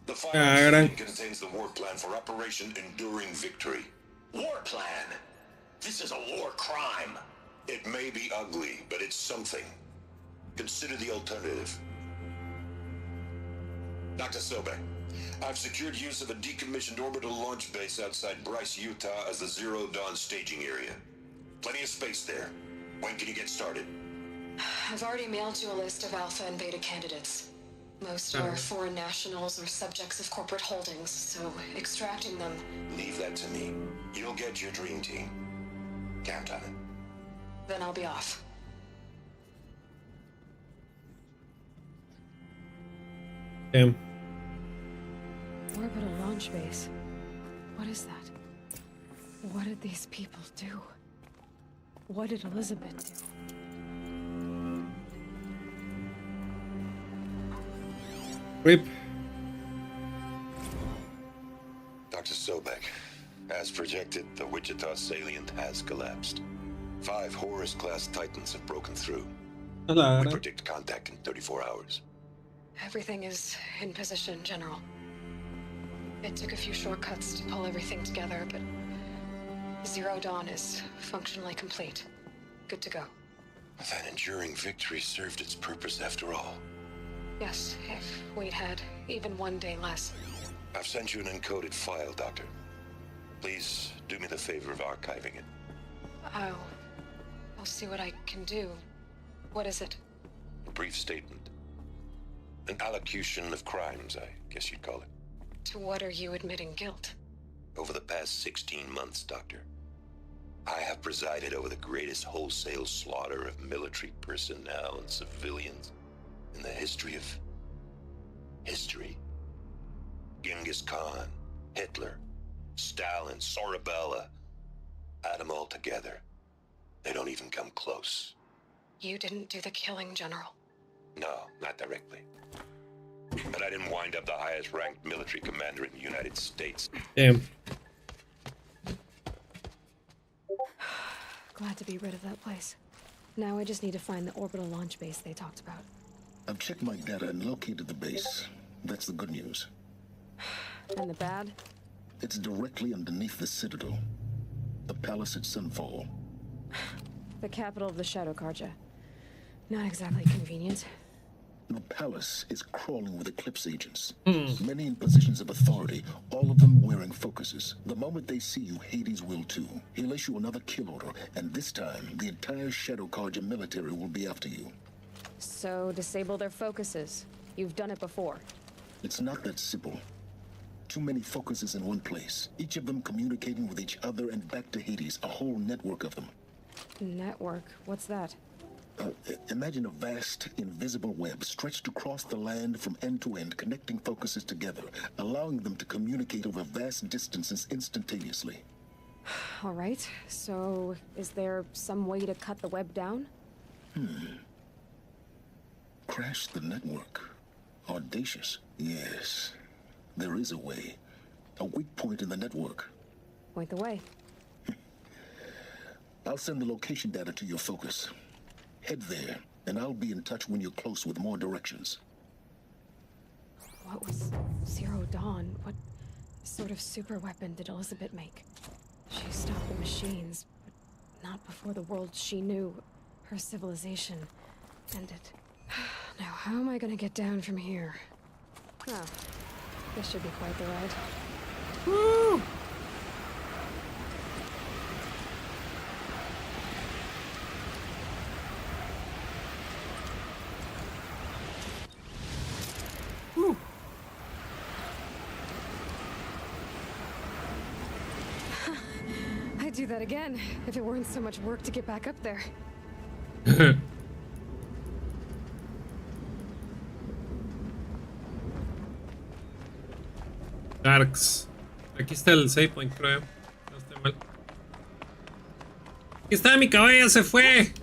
The final contains the war plan for Operation Enduring Victory. War plan? This is a war crime. It may be ugly, but it's something. Consider the alternative. Dr. Sobek, I've secured use of a decommissioned orbital launch base outside Bryce, Utah as the Zero Dawn staging area. Plenty of space there. When can you get started? I've already mailed you a list of Alpha and Beta candidates. Most are foreign nationals or subjects of corporate holdings, so extracting them... Leave that to me. You'll get your dream team. Count on it. Then I'll be off. Damn. Orbital launch base. What is that? What did these people do? What did Elizabeth do? Rip. Dr. Sobek, as projected, the Wichita salient has collapsed. 5 Horus-class Titans have broken through. Hello. We predict contact in 34 hours. Everything is in position, General. It took a few shortcuts to pull everything together, but Zero Dawn is functionally complete. Good to go. That enduring victory served its purpose after all. Yes, if we'd had even one day less. I've sent you an encoded file, Doctor. Please do me the favor of archiving it. I'll see what I can do. What is it? A brief statement. An allocution of crimes, I guess you'd call it. To what are you admitting guilt? Over the past 16 months, Doctor, I have presided over the greatest wholesale slaughter of military personnel and civilians in the history of history. Genghis Khan, Hitler, Stalin, Sorabella, add them all together. They don't even come close. You didn't do the killing, General. No, not directly. But I didn't wind up the highest ranked military commander in the United States. Damn. Glad to be rid of that place. Now I just need to find the orbital launch base they talked about. I've checked my data and located the base. That's the good news. And the bad? It's directly underneath the Citadel. The palace at Sunfall. The capital of the Shadow Carja. Not exactly convenient. The palace is crawling with Eclipse agents. Many in positions of authority, all of them wearing focuses. The moment they see you, Hades will too. He'll issue another kill order, and this time, the entire Shadow Carja military will be after you. So, disable their focuses. You've done it before. It's not that simple. Too many focuses in one place, each of them communicating with each other and back to Hades, a whole network of them. Network? What's that? Imagine a vast, invisible web stretched across the land from end to end, connecting focuses together, allowing them to communicate over vast distances instantaneously. All right, so is there some way to cut the web down? Crash the network. Audacious. Yes, there is a way. A weak point in the network. Point the way. I'll send the location data to your focus. Head there, and I'll be in touch when you're close with more directions. What was Zero Dawn? What sort of super weapon did Elizabeth make? She stopped the machines, but not before the world she knew, her civilization, ended. Now, how am I gonna get down from here? Oh, this should be quite the ride. Woo! I'd do that again, if it weren't so much work to get back up there. Darks. Aquí está el save point, creo. No estoy mal. Aquí está, mi caballo se fue.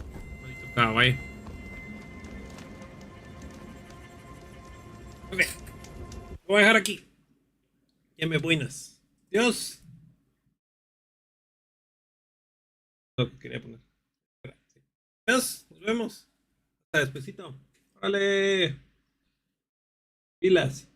Maldito caballo. Ok. Lo voy a dejar aquí. Ya me buenas. Dios. Lo que quería poner. Adiós. Nos vemos. Hasta despacito. Órale. Pilas.